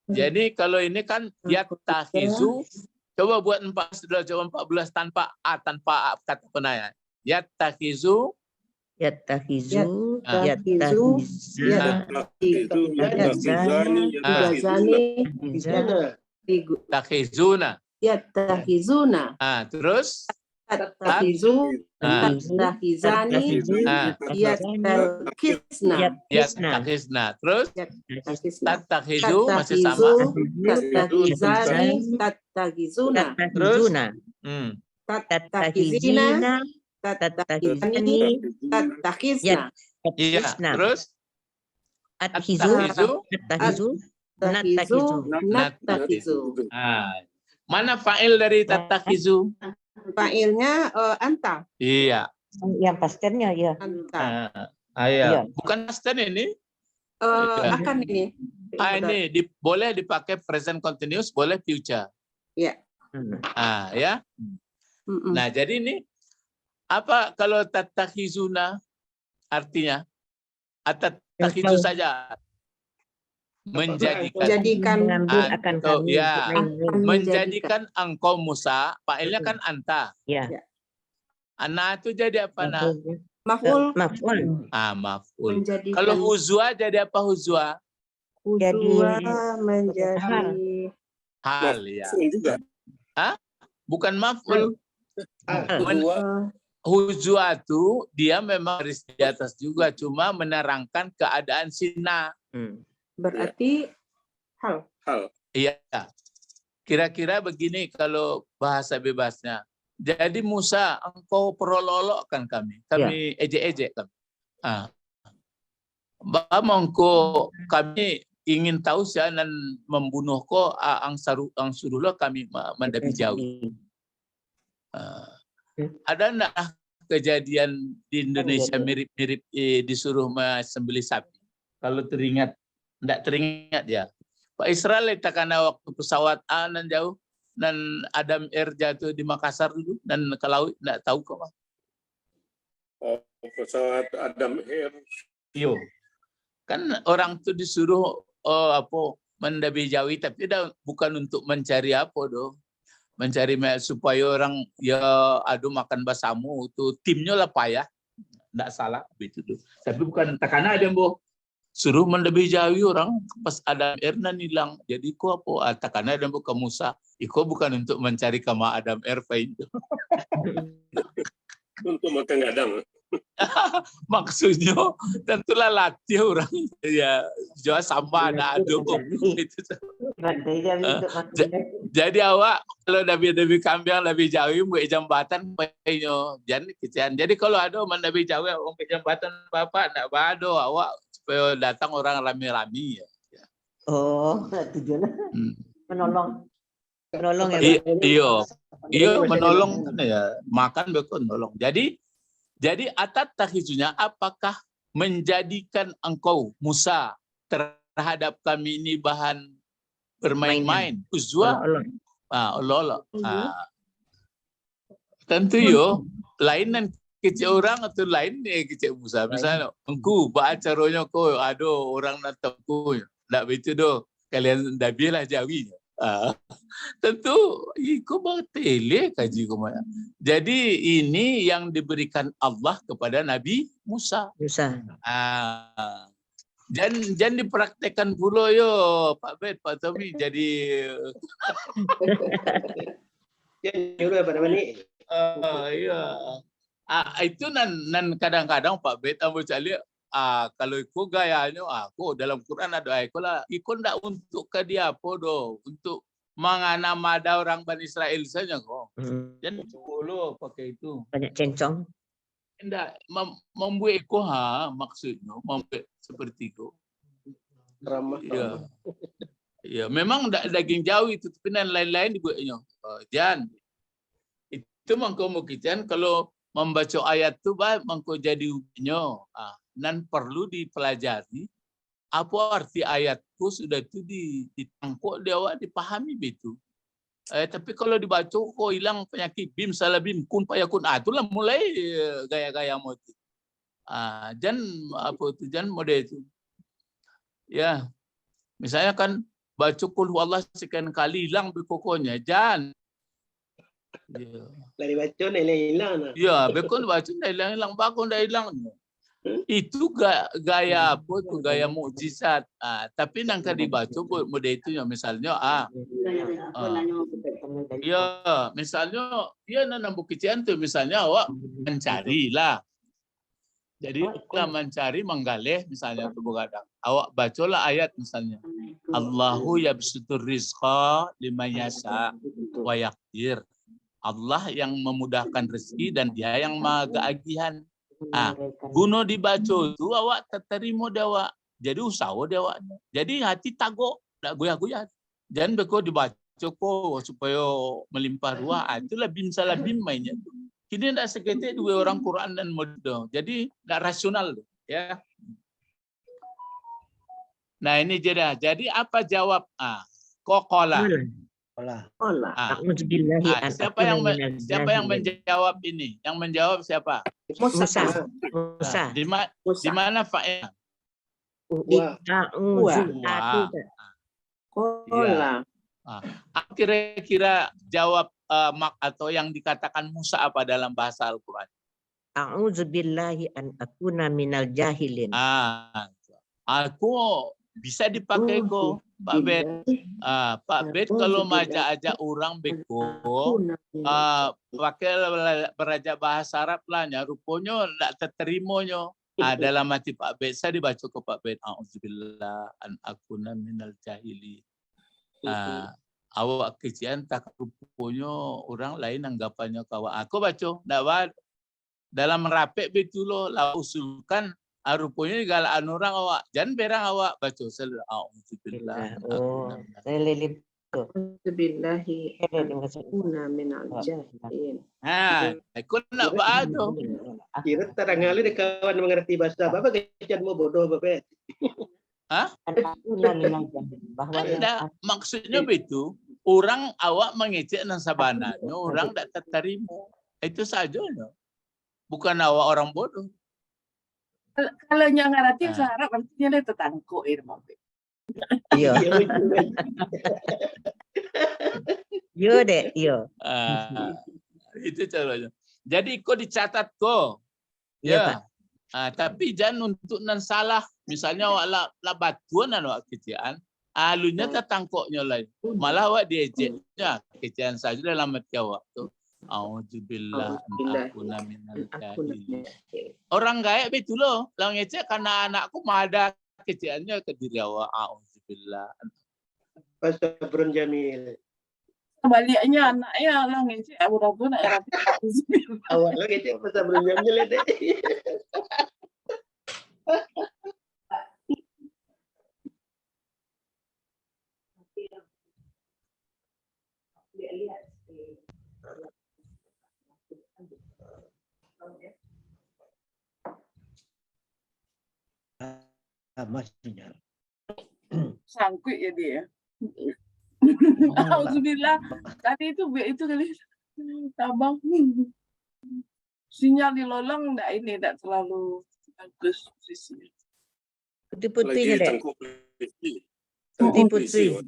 jadi kalau ini kan yattakhizu. Coba buat 14 tanpa kata penanya. Yattakhizu. Yattakhizani. Takhizuna. Yattakhizuna. Terus Tattakhizu. Tattakhizani. Yattakhisna. yattakhizna. Terus Yattakhizna. tattakhizu masih sama. Tattakhizani. Tattakhizuna. Tattakhizina. Tattakhizani. Tattakhizna. Iya. Terus Attakhizu. Tattakhizuna. Nattakhizu. Mana fa'il dari tattakhizu? Fa'ilnya anta. Iya. Yang pastennya ya. Anta. Iya. Bukan past ini. Akan ini. Ini boleh dipakai present continuous, boleh future. Ya. Ya. Nah, jadi ini apa kalau tattakhizuna artinya? Tattakhizu saja. Menjadikan menjadikan engkau Musa, fa'ilnya kan anta. Ya. Ana itu jadi apa nah? Maf'ul. Maf'ul. Kalau huzwa jadi apa huzwa? Huzwa menjadi hal ya. juga. Bukan maf'ul. Huzwa itu dia memang garis di atas juga, cuma menerangkan keadaan sina. berarti hal. Iya. Kira-kira begini kalau bahasa bebasnya. Jadi Musa, engkau perolok-olokkan kami. Kami ejek-ejek kami. Mongko kami ingin tahu siapa dan membunuh ko ang suruhlah kami mendapi jauh. Ada enggak kejadian di Indonesia mirip-mirip disuruh sembelih sapi? Kalau teringat, enggak teringat ya. Pak Israel itu karena waktu pesawat nan jauh dan Adam Air jatuh di Makassar dulu dan ke laut, enggak tahu kok, Mas. Pesawat Adam Air. Iya. Kan orang itu disuruh mendabi jawi, tapi bukan untuk mencari apa doh. Mencari supaya orang ya makan basamu itu timnya lah payah. Enggak salah begitu tuh. Tapi bukan takana ada mbo suruh mendabi jawi orang pas Adam Erna hilang. Jadi ko apa takana ada mbo ke Musa. Iko bukan untuk mencari kama Adam Erfa itu. Untuk makan gadang. Maksudnya tentulah latih orang ya jual sampah ada itu. Jadi awak kalau Nabi kambing Nabi Jawi buat jambatan payo jangan kecian. Jadi kalau ada Nabi Jawi orang ke jambatan bapak nak bado awak supaya datang orang rami-rami ya. Tujuannya menolong ya. Iya menolong ya makan bekon nolong. Jadi atattakhizuna apakah menjadikan engkau Musa terhadap kami ini bahan bermain-main, uzwa, Allah. Tentu yo, lainan kecil orang atau lain nih kecil Musa. Misalnya, engkau bacaranya ko, aduh orang nantaku, ndak begitu do. Kalian dah biarlah jawinya. Tentu iko batele kaji kumaya. Jadi ini yang diberikan Allah kepada Nabi Musa. Jangan dipraktekkan pula yo Pak Bet, Pak Tommy jadi Dia nyuruh pada mana? Iya. Itu nan kadang-kadang Pak Bet ambo cali kalau ikut gayanya aku dalam Quran ada ayat lah ikut ndak untuk ke dia apa do untuk menganamada orang Bani Israel saja kok. Jangan lo pakai itu. Banyak cencong. Ndak membuat ikut maksudnya membuat seperti itu. Ramah. Iya. Iya, memang daging jauh itu tapi yang lain-lain dibuatnya. Jan. Itu mengkomunikasikan kalau membaca ayat itu mengko jadi hubungannya. Dan perlu dipelajari apa arti ayatku sudah itu ditangkuk dia dipahami betul. Tapi kalau dibaca kok hilang penyakit bim salah bim kun payakun itulah mulai gaya-gaya mau itu. Jan apa itu jan mode itu. Ya. Misalnya kan baca kul huwallah sekian kali hilang bekokonya jan. Ya. Lari baca nilai hilang. Ya, bekon baca dah hilang bakon dah hilang. Itu gaya apa itu gaya mukjizat. Tapi nangka dibaca mode itu ya misalnya ya misalnya dia nambah kecian tuh misalnya awak mencarilah. Jadi kita mencari menggalih misalnya tuh begadang. Awak bacalah ayat misalnya. Allahu yabsutur rizqa liman yasha wa yaqdir. Allah yang memudahkan rezeki dan dia yang maha keagihan. Guna dibaca itu awak terima dewa. Jadi usaha dewa. Jadi hati tago tak goyah-goyah. Jangan beko dibaca ko supaya melimpah ruah. Itulah bim salah bim mainnya. Kini tidak seketik dua orang Quran dan modal. Jadi tidak rasional ya. Nah ini jadi. Jadi apa jawab? Kokola. Siapa yang menjawab ini? Yang menjawab siapa? Musa. Di mana fa'il? Kola. Kira-kira jawab mak atau yang dikatakan Musa apa dalam bahasa Al-Quran? A'udzubillahi an akuna minal jahilin. Aku bisa dipakai kok Pak Bet. Pak Bet kalau ajak orang beko pakai beraja bahasa Arab lah rupanya tidak terterimanya. Dalam hati Pak Bet saya dibaca ke Pak Bet a'udzubillah an akuna minal jahilin. Awak kecian tak rupanya orang lain anggapannya kawan. Aku baca dalam rapek betul lo usulkan rupanya galaan orang awak. Jangan berang awak baca selalu a'udzubillah. Saya lilip. A'udzubillahi ana minal jahilin. Aku nak baca. Kira terang kali deh kawan mengerti bahasa. Bapak kecian mau bodoh Bapak. Anda maksudnya begitu. Orang awak mengecek nasabananya, orang tidak terterima. Itu saja. Bukan awak orang bodoh. Kalau yang ngerti bahasa Arab artinya dia tetangko Iya. Yo deh, yo. Itu caranya. Jadi kau dicatat kok. Ya. Tapi jangan untuk nan salah. Misalnya awak lah batuan awak kecian. Alunya tertangkoknya lain. Malah awak diejeknya. Kecian saja dalam hati awak tu. A'udzubillah akuna minal jahilin. Orang gaib betul loh. Lang ngecek karena anakku ada keciannya ke diri awak. A'udzubillah. Sabrun Jamil. Sebaliknya anaknya lah ngecek abu-abu nak rapi. Awak lagi ngecek Sabrun Jamil deh. Masihnya. Sangkut ya dia. Alhamdulillah. Tadi itu kali tabang. Sinyal di lolong enggak terlalu bagus posisinya. Putih-putihnya deh. Putih-putih.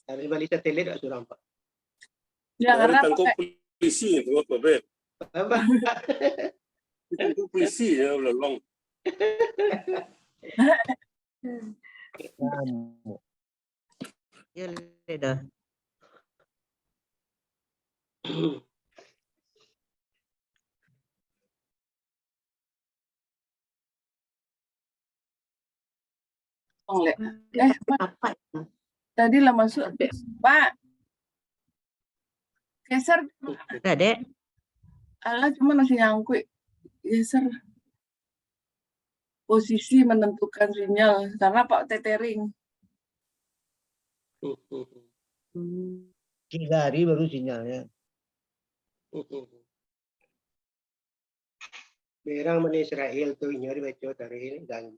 Dari balik satelit tak suram Pak. Ya karena Tangkap polisi itu apa Bet? Apa? Tangkap polisi ya lolong. Ya dah. Tong Le. Apa? Tadi lah masuk. Pak. Geser. Ada, Dek. Alah, cuma masih nyangkut. Geser. Posisi menentukan sinyal. Karena Pak tethering. 3 hari baru sinyalnya. Berang mana Israel tuh nyari baca dari ini dan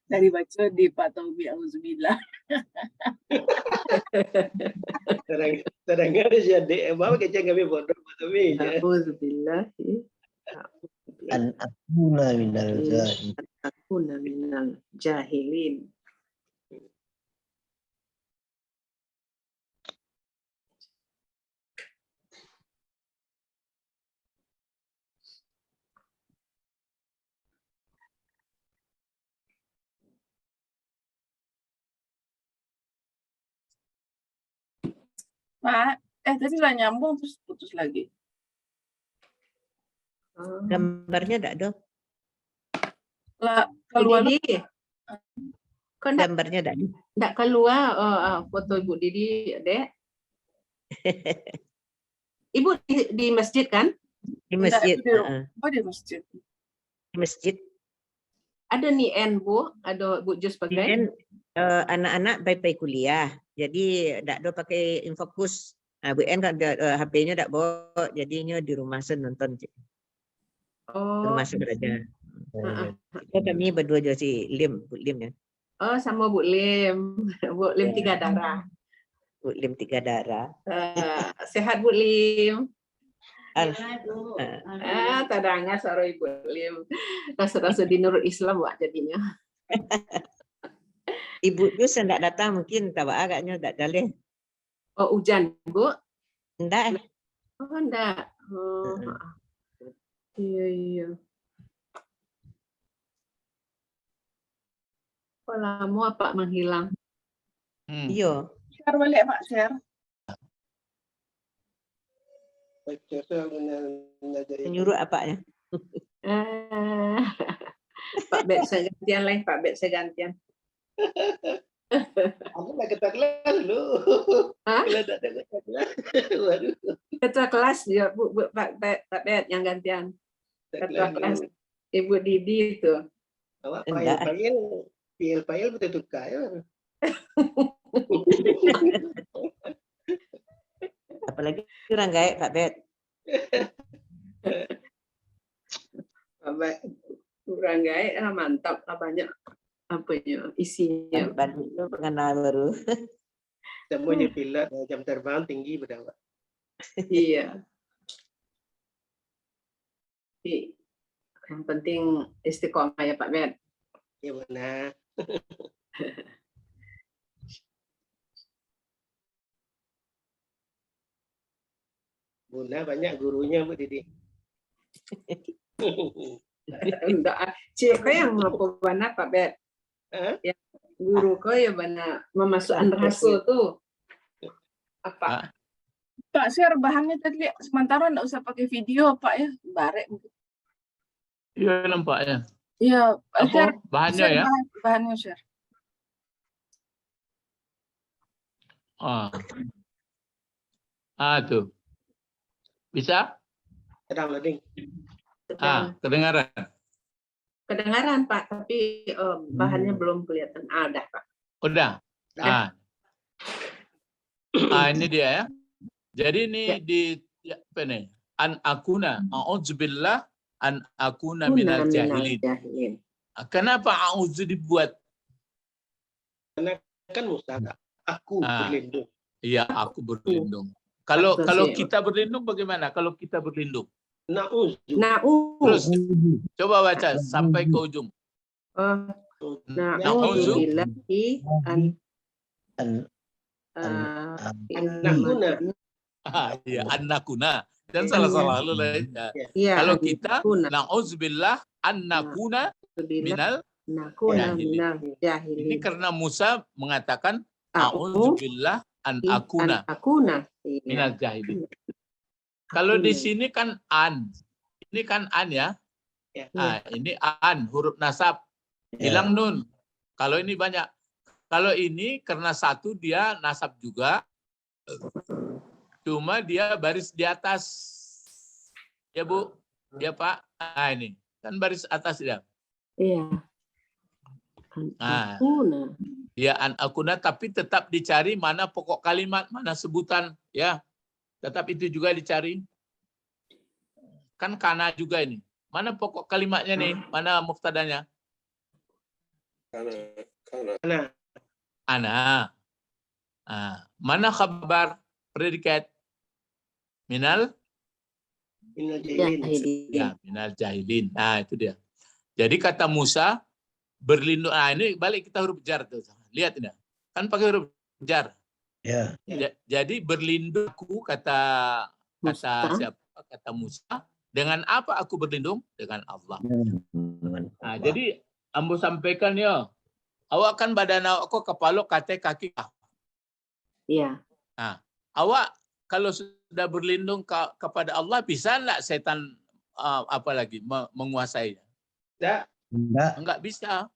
Dari baca di Pak Taubi Auzubillah. terang ada jadi mau kecil kami bodoh tapi A'udzubillahi. An akuna minal jahil. Akuna minal jahilin. Pak, tadi lah nyambung terus putus lagi. Gambarnya enggak, Dok? Lah, keluar Didi. Kok Gambarnya enggak? enggak keluar foto Ibu Didi, Dek? Ibu di masjid kan? Di masjid. Oh, di masjid. Di masjid. Ada nih N, Bu, ada Bu Jus pakai. Kan anak-anak bye-bye kuliah. Jadi enggak ada pakai infokus. Bu N kan HP-nya enggak bawa, jadinya di rumah nonton. Di Oh, rumah belajar. Kami berdua juga si Lim, Bu Lim ya. oh sama Bu Lim. Bu Lim 3 darah. Bu Lim 3 darah. Sehat Bu Lim. Al- Tadanga suara Ibu Lim. Rasa-rasa di Nurul Islam Wak jadinya. Ibu Jus enggak datang mungkin tawa agaknya enggak dalih. Oh, hujan, Bu? Enggak. Oh, enggak. Oh, iya. Kok lama Pak menghilang? Iya. Share balik, Pak, share. baca soal mengajar Menyuruh apanya? Pak Bet saya gantian lah, Pak Bet saya gantian. aku nggak ketua kelas lu. Hah? Kalau ada ketua kelas, waduh. Ketua kelas ya Bu Pak Bet yang gantian. Ketua kelas Ibu Didi itu. Awak Enggak. payil betul tukar ya. Apalagi kurang gaek Pak Bet. Kurang gaek mantap banyak apanya isinya. Bandung itu pengenal baru. Semuanya pilot jam terbang tinggi berdua. Iya. Yang penting istiqomah ya Pak Bet. Ya benar. Bunda banyak gurunya Bu Didi. Enggak, cik kau yang apa bana Pak Bet? Ya, guru kau ya bana memasukkan rasul tuh. Apa? Pak, share bahannya tadi. Sementara nggak usah pakai video, Pak ya. Barek. Iya nampaknya. Iya, share. Apa bahannya Share ya? bahannya share. Tuh. Bisa? Sedang loading. Kedengaran. Kedengaran Pak, tapi bahannya belum kelihatan. Dah Pak. Udah. Ini dia ya. Jadi ini di apa nih? An akuna, a'udzubillah an akuna minal jahilin. Kenapa a'udzu dibuat? Kan mustaka. Aku berlindung. Iya, aku berlindung. Kalau kita berlindung bagaimana? Kalau kita berlindung? Na'udzu. Terus coba baca sampai ke ujung. Na'udzu billahi Nakuna. Iya, annakuna. Dan salah-salah lu lah. Iya. Kalau kita Nakuna. na'udzubillah an nakuna minal Nakuna jahilin. minal Ini jahilin. karena Musa mengatakan A'udzu a'udzubillah an akuna akuna. minal jahilin. Kalau di sini kan an. Ini kan an ya. Ya. Ah, ini an huruf nasab. Hilang nun. Kalau ini banyak. Kalau ini karena satu dia nasab juga. Cuma dia baris di atas. Ya Bu. Ya Pak. Ah ini. Kan baris atas dia. Iya. Ah. Akuna. Ya an akuna tapi tetap dicari mana pokok kalimat, mana sebutan ya. Tetap itu juga dicari. Kan kana juga ini. Mana pokok kalimatnya nih? Mana muftadanya? Karena Ana. Ah, mana khabar predikat? Minal? Minal jahilin. Jahilin. Ya, minal jahilin. Nah, itu dia. Jadi kata Musa berlindung. Ah, ini balik kita huruf jar tuh. Lihat ini. Kan pakai huruf jar. Ya. Jadi berlindungku kata siapa? Kata Musa. Dengan apa aku berlindung? Dengan Allah. Nah, jadi ambo sampaikan ya. Awak kan badan awak kok kepala kaki. Iya. Nah, awak kalau sudah berlindung kepada Allah bisa enggak setan menguasainya? Enggak bisa.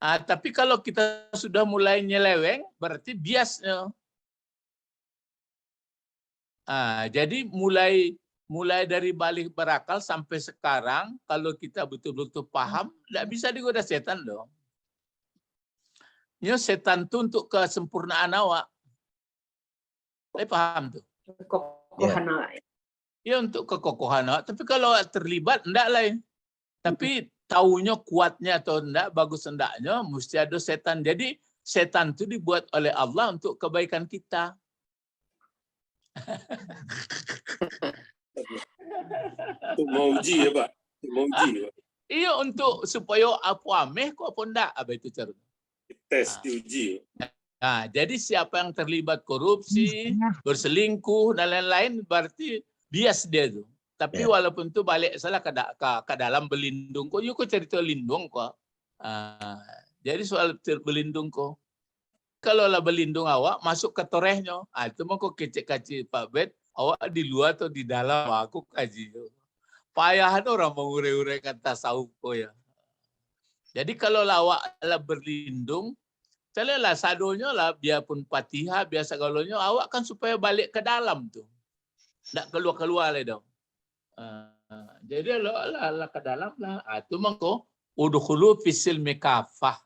Tapi kalau kita sudah mulai nyeleweng berarti biasnya. Jadi mulai dari balik berakal sampai sekarang, kalau kita betul-betul paham, tidak bisa digoda setan dong. Ya, setan itu untuk kesempurnaan awak. Saya paham tuh. Kekokohan awak. Ya, untuk kekokohan awak. Tapi kalau awak terlibat, enggak lain. Tapi taunya kuatnya atau enggak, bagus enggaknya, mesti ada setan. Jadi setan itu dibuat oleh Allah untuk kebaikan kita. untuk menguji ya Pak. Untuk menguji Pak. Iya, untuk supaya apa ameh kok apa enggak, apa itu cara. Tes diuji. Nah, jadi siapa yang terlibat korupsi, berselingkuh dan lain-lain berarti bias dia tuh. Tapi walaupun itu balik salah ke dalam berlindung kok, yuk cerita lindung kok. Jadi soal berlindung kok. Kalau lah berlindung awak masuk ke torehnya, itu mah kok kecek-kecek Pak Bet, awak di luar atau di dalam aku kaji. Payahan orang mengure-urekan tasawuf kok ya. Jadi kalau awak lah berlindung, calelah sadonya lah biarpun Fatihah biasa galonnya awak kan supaya balik ke dalam tuh. Enggak keluar-keluar lah dong. Jadi lah ke dalam lah. Itu mangko udkhulu fisil mikafah.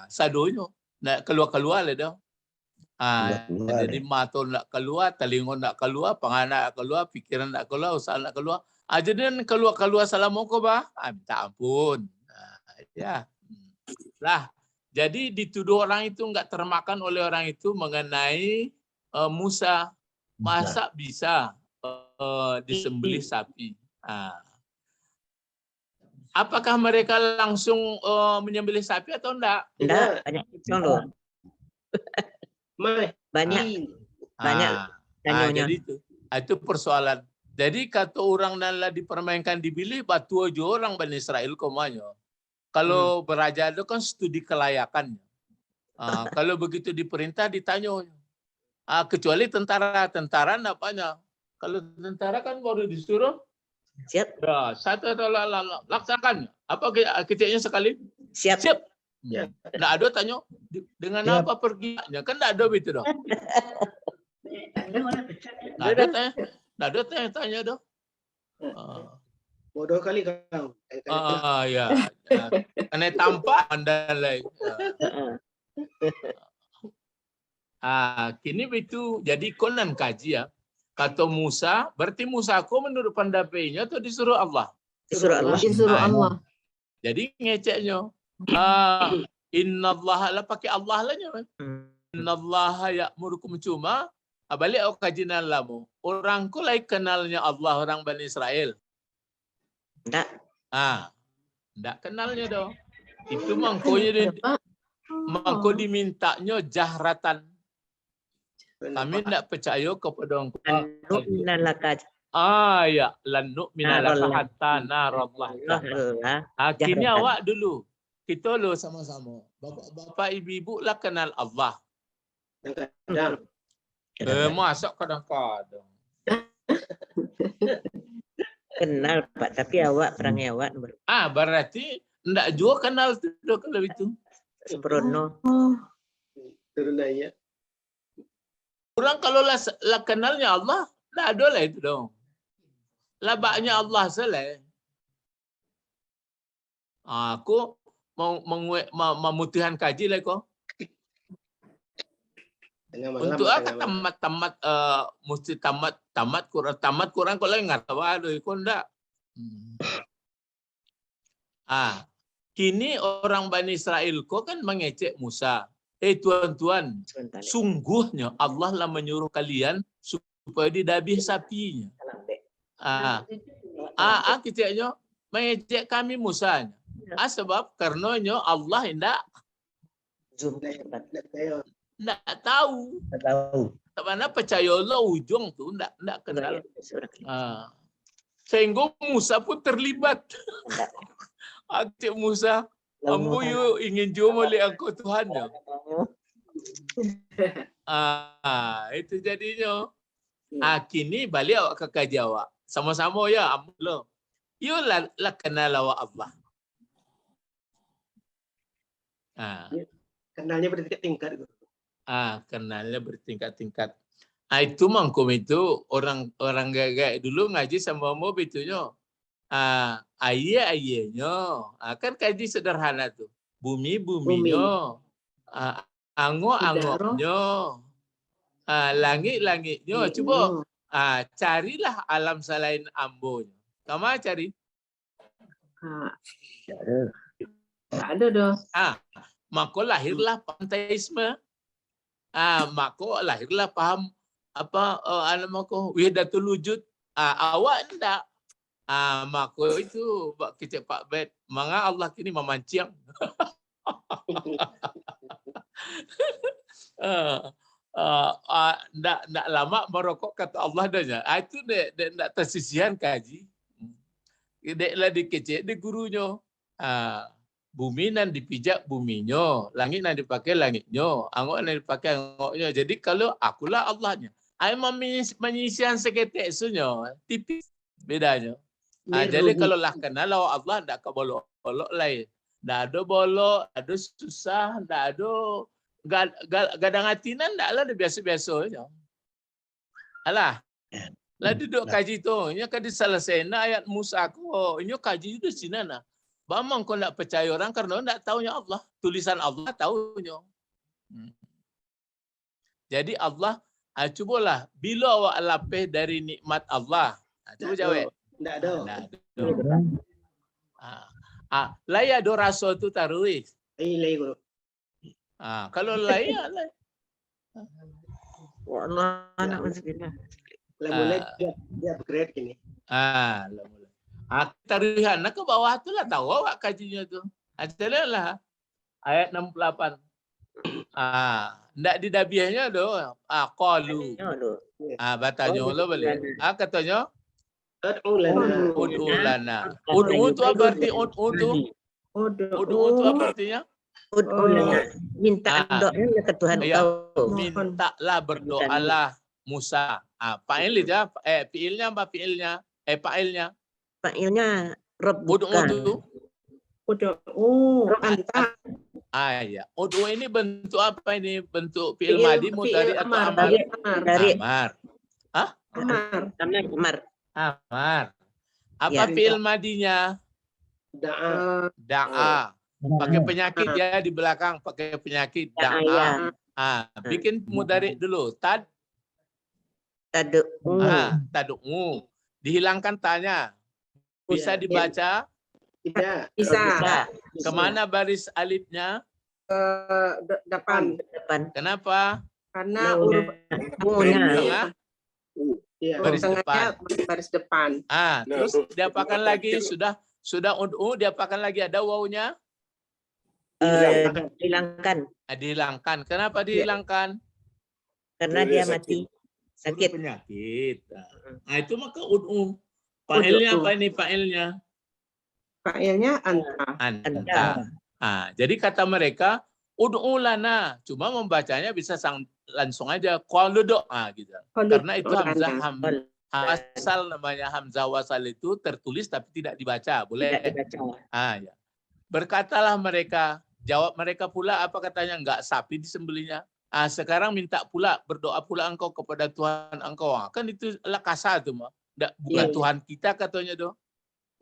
Sadonya enggak keluar-keluar lah dong. Jadi mata enggak keluar, telinga enggak keluar, pangan enggak keluar, pikiran enggak keluar, usaha enggak keluar. Jadi keluar-keluar salamualaikum bah. Minta ampun. Ya. Lah, jadi dituduh orang itu enggak termakan oleh orang itu mengenai Musa. Masa bisa disembelih sapi? Apakah mereka langsung menyembelih sapi atau enggak? Enggak, banyak loh. Banyak. Jadi itu persoalan. Jadi kata orang nala dipermainkan dibilih batu aja orang Bani Israel komanya. Kalau beraja itu kan studi kelayakannya. Kalau begitu diperintah ditanya. Kecuali tentara apanya? Kalau tentara kan baru disuruh. Siap. Ya, satu laksanakan. Apa kecilnya sekali? Siap. Siap. Nggak ada tanya dengan apa perginya? Kan nggak ada itu dong. Nggak ada tanya dong. Bodoh kali kau. Ya. Karena tampak dan lain. Kini itu jadi konan kaji ya. Kata Musa, berarti Musa aku menurut pendapainya atau disuruh Allah? Disuruh Allah. Disuruh Allah. Jadi ngeceknya. Innallaha lah pakai Allah lah nya. Innallaha ya'murukum cuma balik aku kajian lamu. Orang ku lai kenalnya Allah orang Bani Israel. Enggak. Enggak kenalnya dong. Itu mangkonya mangko dimintanya jahratan. Kami tidak percaya kepada engkau. Ya, lan nu'mina laka hatta narallah. Kini jahratan. awak dulu. Kita lo sama-sama. Bapak ibu-ibu lah kenal Allah. Kadang-kadang. Masuk kadang-kadang. Kenal Pak, tapi awak perangai awak baru Berarti ndak juga kenal tu kalau itu. sembrono. Turun aja. Orang kalau lah kenalnya Allah, ndak ada lah itu dong. Lah baknya Allah salah. Aku mau memutihan kaji lah kok. Tengah malam. Untuk tengah malam. tamat mesti tamat Quran kau lagi nggak tahu ada kau ndak. Kini orang Bani Israel kau kan mengecek Musa. Tuan-tuan, Sebentar. sungguhnya Allah lah menyuruh kalian supaya didabih sapinya. Kita mengecek kami Musa. Sebab karenanya Allah tidak Zoom cepat. tahu. Tak tahu. Mana percaya Allah ujung tu tidak kenal. Sehingga Musa pun terlibat. Cik Musa, ambo you ingin jumpa oleh aku Tuhannya. Itu jadinya. Kini balik awak ke kaji awak. Sama-sama ya, ambo. You lah kenal awak Allah. Kenalnya bertingkat-tingkat. Kenalnya bertingkat-tingkat. Itu mangkum itu orang gagak dulu ngaji sama mau bitunya. Ayah-ayahnya. Kan kaji sederhana tuh. Bumi-buminya. Angok-angoknya. Langit-langitnya. Coba carilah alam selain ambonya. Kamu cari? Tak ada dah. Maka lahirlah panteisme. Maka lahirlah paham wahdatul wujud. Awak enggak. Maka itu kita Pak Bet. Manga Allah kini memancing. Enggak lama merokok kata Allah danya. Itu enggak tersisihan kaji. Deklah dikecek di gurunya. Bumi nan dipijak buminya, langit nan dipakai langitnya, angok nan dipakai angoknya. Jadi kalau akulah Allahnya. Ai menyisihan seketek sunya, tipis bedanya. Jadi kalau lah kenal Allah ndak kebolok-bolok lain. Ndak ada bolok, ada susah, ndak ada gadang hatinan ndak lah biasa-biasa aja. Alah. Lah duduk kaji tu, nya kan diselesaikan ayat Musa ko, nya kaji itu sini nah. Bamang kau nak percaya orang karena tak tahunya Allah. Tulisan Allah tahunya. Jadi Allah, cubalah. Bila awak lapis dari nikmat Allah. Cuba jawab. Tak ada. Lai ada rasa tu taruh. Lai guru. Kalau lai, lai. Anak macam Mulai dia upgrade kini. Tarihan ke bawah tu lah tahu awak kajinya tu. Lah ayat 68. Ndak di dabiahnya tu. Qalu. Batanya lo balik. Katanya Ud'u lana. ud'u lana. Ud'u tu apa arti ud'u tu? Ud'u tu apa artinya? Minta doanya ke Tuhan kau. Mintalah berdoalah Musa. Fa'il aja. Fi'ilnya apa fi'ilnya? Fa'ilnya. Fa'ilnya Rabbuka. Anta. Ya. Ud'u ini bentuk apa ini? Bentuk fi'il madi, mudhari atau amar? Dari Amar. Amar. Amar. Apa Ya. fi'il madinya? Da'a. Pakai penyakit ya di belakang, pakai penyakit da'a. Bikin mudhari dulu. Tad'u. Dihilangkan tanya. Bisa dibaca? Tidak. Bisa. Kemana baris alifnya? Depan. Kenapa? Karena huruf Tengah, Iya. baris depan. baris depan. Terus diapakan lagi? Sudah ud'u, diapakan lagi? Ada wawunya? Dihilangkan Dihilangkan. Kenapa dihilangkan? karena dia mati. sakit. Penyakit. Nah, itu maka ud'u. Fa'ilnya apa ini fa'ilnya? Fa'ilnya anta. Anta. Nah, jadi kata mereka ud'u lana. Cuma membacanya bisa langsung aja qalu doa gitu. Karena itu hamzah asal namanya hamzah wasal itu tertulis tapi tidak dibaca. Boleh? Tidak dibaca. Ya. Berkatalah mereka, jawab mereka pula apa katanya? Enggak sapi disembelihnya. Sekarang minta pula, berdoa pula engkau kepada Tuhan engkau. Kan itu lakasa itu mah. Bukan Tuhan kita katanya doh.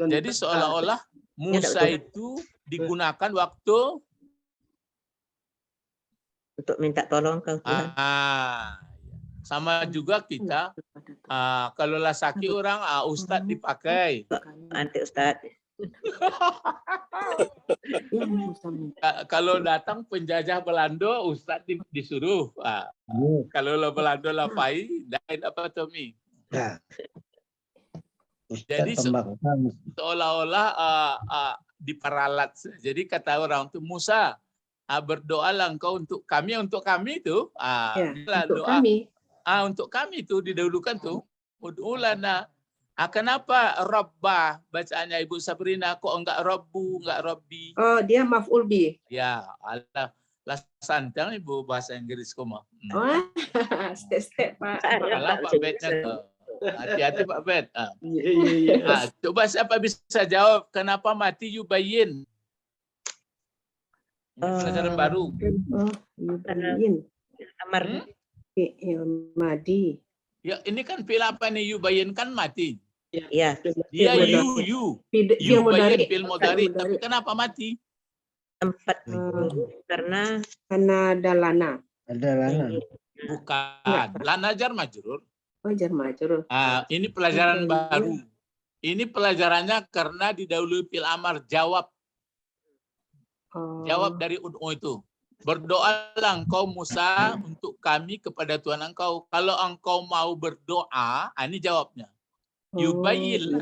Jadi seolah-olah Musa itu digunakan waktu untuk minta tolong ke Tuhan. Sama juga kita kalau lah sakit orang ustadz dipakai. Nanti Ustadz. Kalau datang penjajah Belanda ustadz disuruh. Kalau lah Belanda lapai, lain apa Tommy? Nah. Jadi seolah-olah diperalat. Jadi kata orang itu Musa, berdoalah engkau untuk kami itu. Untuk Doa. kami. Untuk kami itu didahulukan tuh. Ud'ulana. Kenapa Rabbah bacaannya Ibu Sabrina kok enggak Rabbu, enggak Rabbi? Oh, dia maf'ul bi. Ya, Allah. Lah santang Ibu bahasa Inggris koma. Step-step Pak. Salah Pak Betnya. Hati-hati Pak Bet. Iya. Coba siapa bisa jawab kenapa mati Yubayin? Pelajaran baru. Yubayin. Amar. Madi. Ya, ini kan fil apa nih Yubayin kan mati. Iya. Dia Fil Yubayin mudhari. fil mudhari. Tapi kenapa mati? Tempat karena ada lana. Ada lana. Bukan. Lana jar majrur. Oh, jar majrur. Ini pelajaran baru. Ini pelajarannya karena didahului fil amar jawab. Jawab dari ud'u itu. Berdoalah engkau Musa untuk kami kepada Tuhan engkau. Kalau engkau mau berdoa, ini jawabnya. Yubayyin.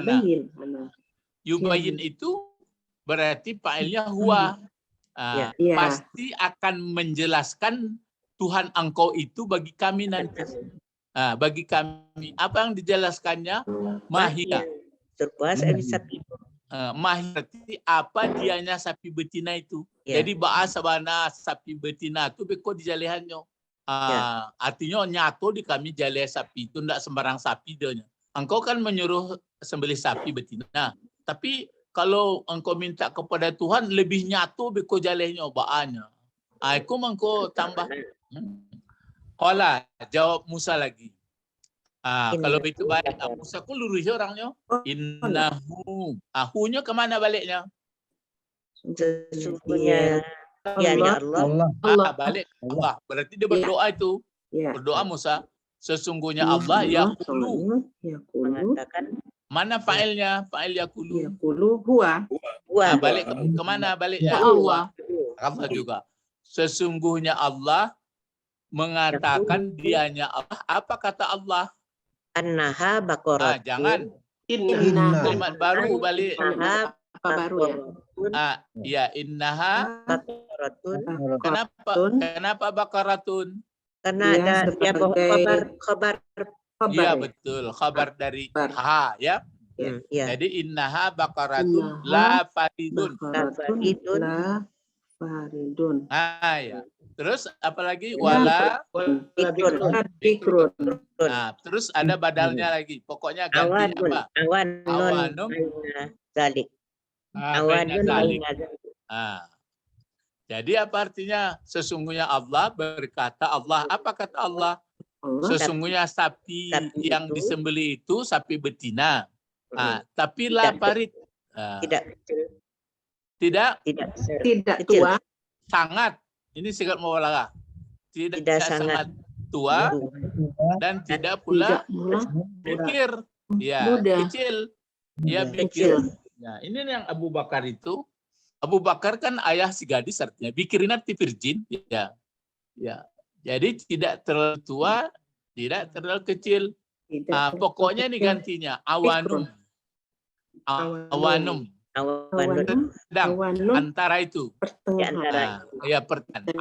Yubayyin itu berarti fa'ilnya huwa. Pasti akan menjelaskan Tuhan engkau itu bagi kami nanti. Bagi kami. Apa yang dijelaskannya? Mahia. Terpuas sapi. Mahia apa dianya sapi betina itu. Jadi bahasa bana sapi betina itu beko di jalehannya. Artinya nyato di kami jaleh sapi itu tidak sembarang sapi dia. Engkau kan menyuruh sembelih sapi betina. Tapi kalau engkau minta kepada Tuhan lebih nyatu beko jalehnya baanya. Aku mengko tambah. Qala jawab Musa lagi. Kalau itu baik, Musa ku lurus orangnya. Innahu. Hunya kemana baliknya? Sesungguhnya Allah. Balik Allah. Berarti dia berdoa itu. Berdoa Musa. Sesungguhnya Allah yaqulu. Mengatakan Mana fa'ilnya? Fa'il yaqulu. Yaqulu huwa. Balik kemana baliknya? Allah. Allah juga. Sesungguhnya Allah mengatakan dianya Allah. Apa kata Allah? Annaha baqaratun. Jangan. Kalimat baru balik. Innaha Apa baru ya? Innaha baqaratun. Kenapa baqaratun? Karena ada dia khabar. Iya betul, khabar dari ya. Jadi innaha baqaratun la faridun. La faridun. Ya. Terus apalagi wala bikrun. Terus ada badalnya lagi. Pokoknya ganti apa? Awanun zalik. Awanun zalik. Jadi apa artinya? Sesungguhnya Allah berkata Allah. Apa kata Allah? Sesungguhnya sapi yang disembelih itu sapi betina. Tapi la farid. Tidak tua. Sangat. Ini singkat mubalaghah. Tidak sangat tua dan tidak pula pikir. Kecil. Pikir. Nah, ini yang Abu Bakar itu. Abu Bakar kan ayah si gadis artinya. Bikirin arti virgin. Ya. Jadi tidak terlalu tua, tidak terlalu kecil. Pokoknya ini gantinya. Awanum. Antara itu. Antara.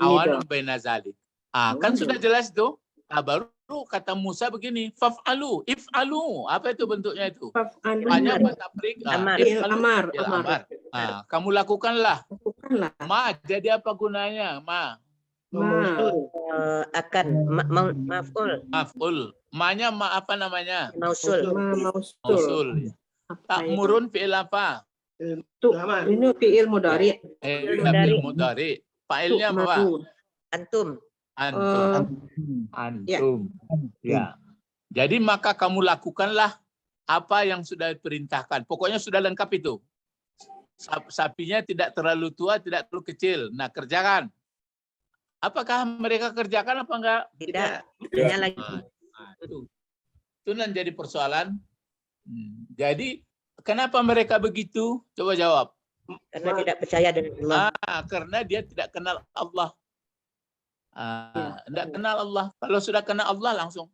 Awanum baina zalik. Kan sudah jelas tuh. Baru kata Musa begini, faf'alu, if'alu. Apa itu bentuknya itu? Fa'alu. Hanya bertabrik. Amar. Fi'il amar. Fi'il Amar. amar. Kamu lakukanlah. Lakukanlah. Ma, jadi apa gunanya? Ma. Mausul. Akan maf'ul, Maf'ul. Ma-nya ma apa namanya? mausul. Mausul. Mausul. Apa ya? Ta'murun fi'il apa? Tuh, Amar. ini fi'il mudhari. Fi'il mudhari. Fa'ilnya apa? Tu'maru. Antum. Antum. Ya. Antum. Ya. Jadi maka kamu lakukanlah apa yang sudah diperintahkan. Pokoknya sudah lengkap itu. Sapinya tidak terlalu tua, tidak terlalu kecil. Nah, kerjakan. Apakah mereka kerjakan apa enggak? Tidak. Hanya lagi. Itu yang jadi persoalan. Jadi kenapa mereka begitu? Coba jawab. Karena tidak percaya dengan Allah. Karena dia tidak kenal Allah. Tidak kenal Allah. Kalau sudah kenal Allah langsung.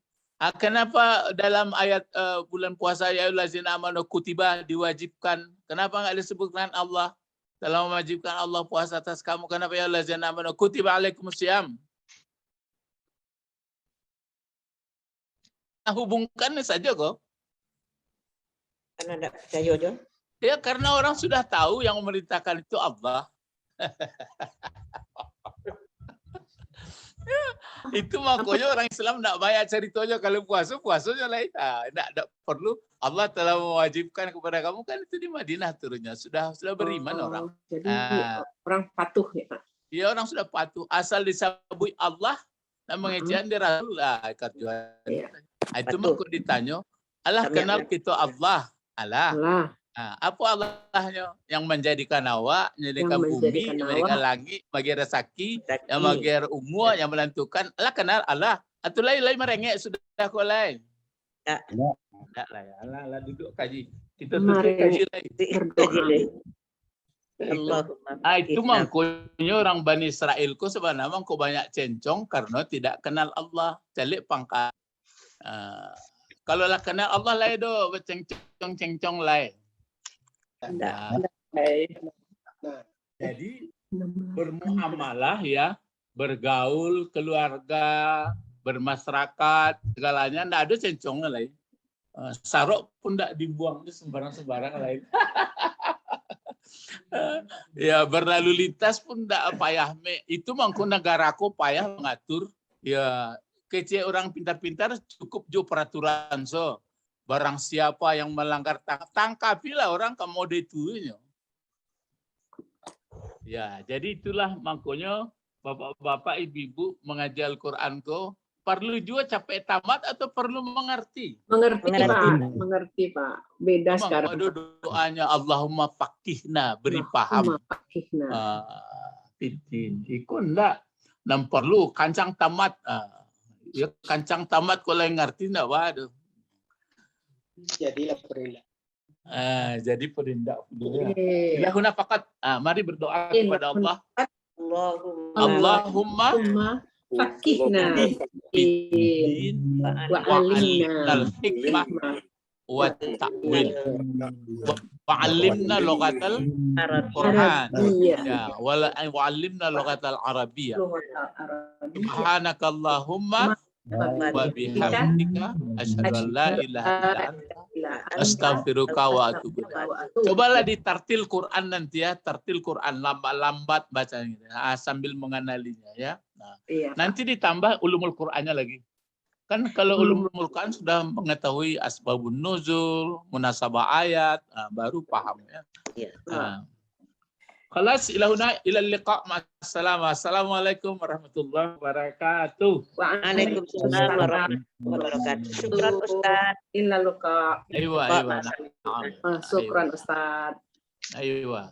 Kenapa dalam ayat bulan puasa ya ayyuhallazina amanu kutiba diwajibkan? Kenapa enggak disebutkan Allah? Dalam mewajibkan Allah puasa atas kamu, kenapa ya ayyuhallazina amanu kutiba alaikumusiyam? Hubungkan saja kok. Karena tidak percaya aja. Ya karena orang sudah tahu yang memerintahkan itu Allah. Itu makanya orang Islam tidak banyak ceritanya kalau puasanya lain. Tidak perlu. Allah telah mewajibkan kepada kamu, kan itu di Madinah turunnya. Sudah beriman orang. Jadi orang patuh ya Pak. Ya orang sudah patuh. Asal disebut Allah dan mengejian di Rasul. Ya. Itu mah kok ditanya. Allah kenal kita Allah. Allah. Apa Allahnya? Yang menjadikan awak, menjadikan bumi, menjadikan langit, bagi rezeki, yang bagi umur, yang menentukan. Allah kenal Allah. Atau lain merengek sudah kau lain. Tak lah ya. Allah duduk kaji. Kita tutup kaji lagi. Itu makanya orang Bani Israel ko sebenarnya kau banyak cencong karena tidak kenal Allah. Celik pangkat. Kalau lah kenal Allah lain do, bercencong lain. Jadi bermuamalah ya, bergaul, keluarga, bermasyarakat, segalanya tidak ada cencongnya lain. Sarok pun tidak dibuang di sembarang-sembarang lain. Ya berlalu lintas pun tidak payah. Itu mangko negaraku payah mengatur. Ya kecil orang pintar-pintar cukup jo peraturan so. Barang siapa yang melanggar tangkapilah orang kamode itunya. Ya jadi itulah makanya bapak-bapak ibu-ibu mengaji Al-Quran ko. Perlu juga capek tamat atau perlu mengerti? Mengerti Pak. Beda sekarang. Ada doanya Allahumma faqihna, beri paham. Ikut enggak. Dan perlu kancang tamat. Ya kancang tamat kalau yang ngerti enggak waduh. Jadilah perindak. Jadi perindak. Ilahuna faqat. Mari berdoa kepada Allah. Allahumma fakihna wa alimna al-hikmah wa ta'wil wa 'allimna lughatal Qur'an ya wa 'allimna lughatal Arabiyyah subhanakallahumma wa bihamdika asyhadu an la ilaha illa anta astaghfiruka wa atubu ilaik. Cobalah ditartil Quran nanti ya, tartil Quran lambat-lambat bacanya sambil mengenalinya ya. Nanti ditambah ulumul Qur'annya lagi. Kan kalau ulumul Qur'an sudah mengetahui asbabun nuzul, munasabah ayat, baru paham ya. Khalas ilahuna ilal liqa' Assalamualaikum warahmatullahi wabarakatuh. Waalaikumsalam warahmatullahi wabarakatuh. Syukran Ustaz. Ilal liqa'. Aywa. Syukran Ustaz. Aywa.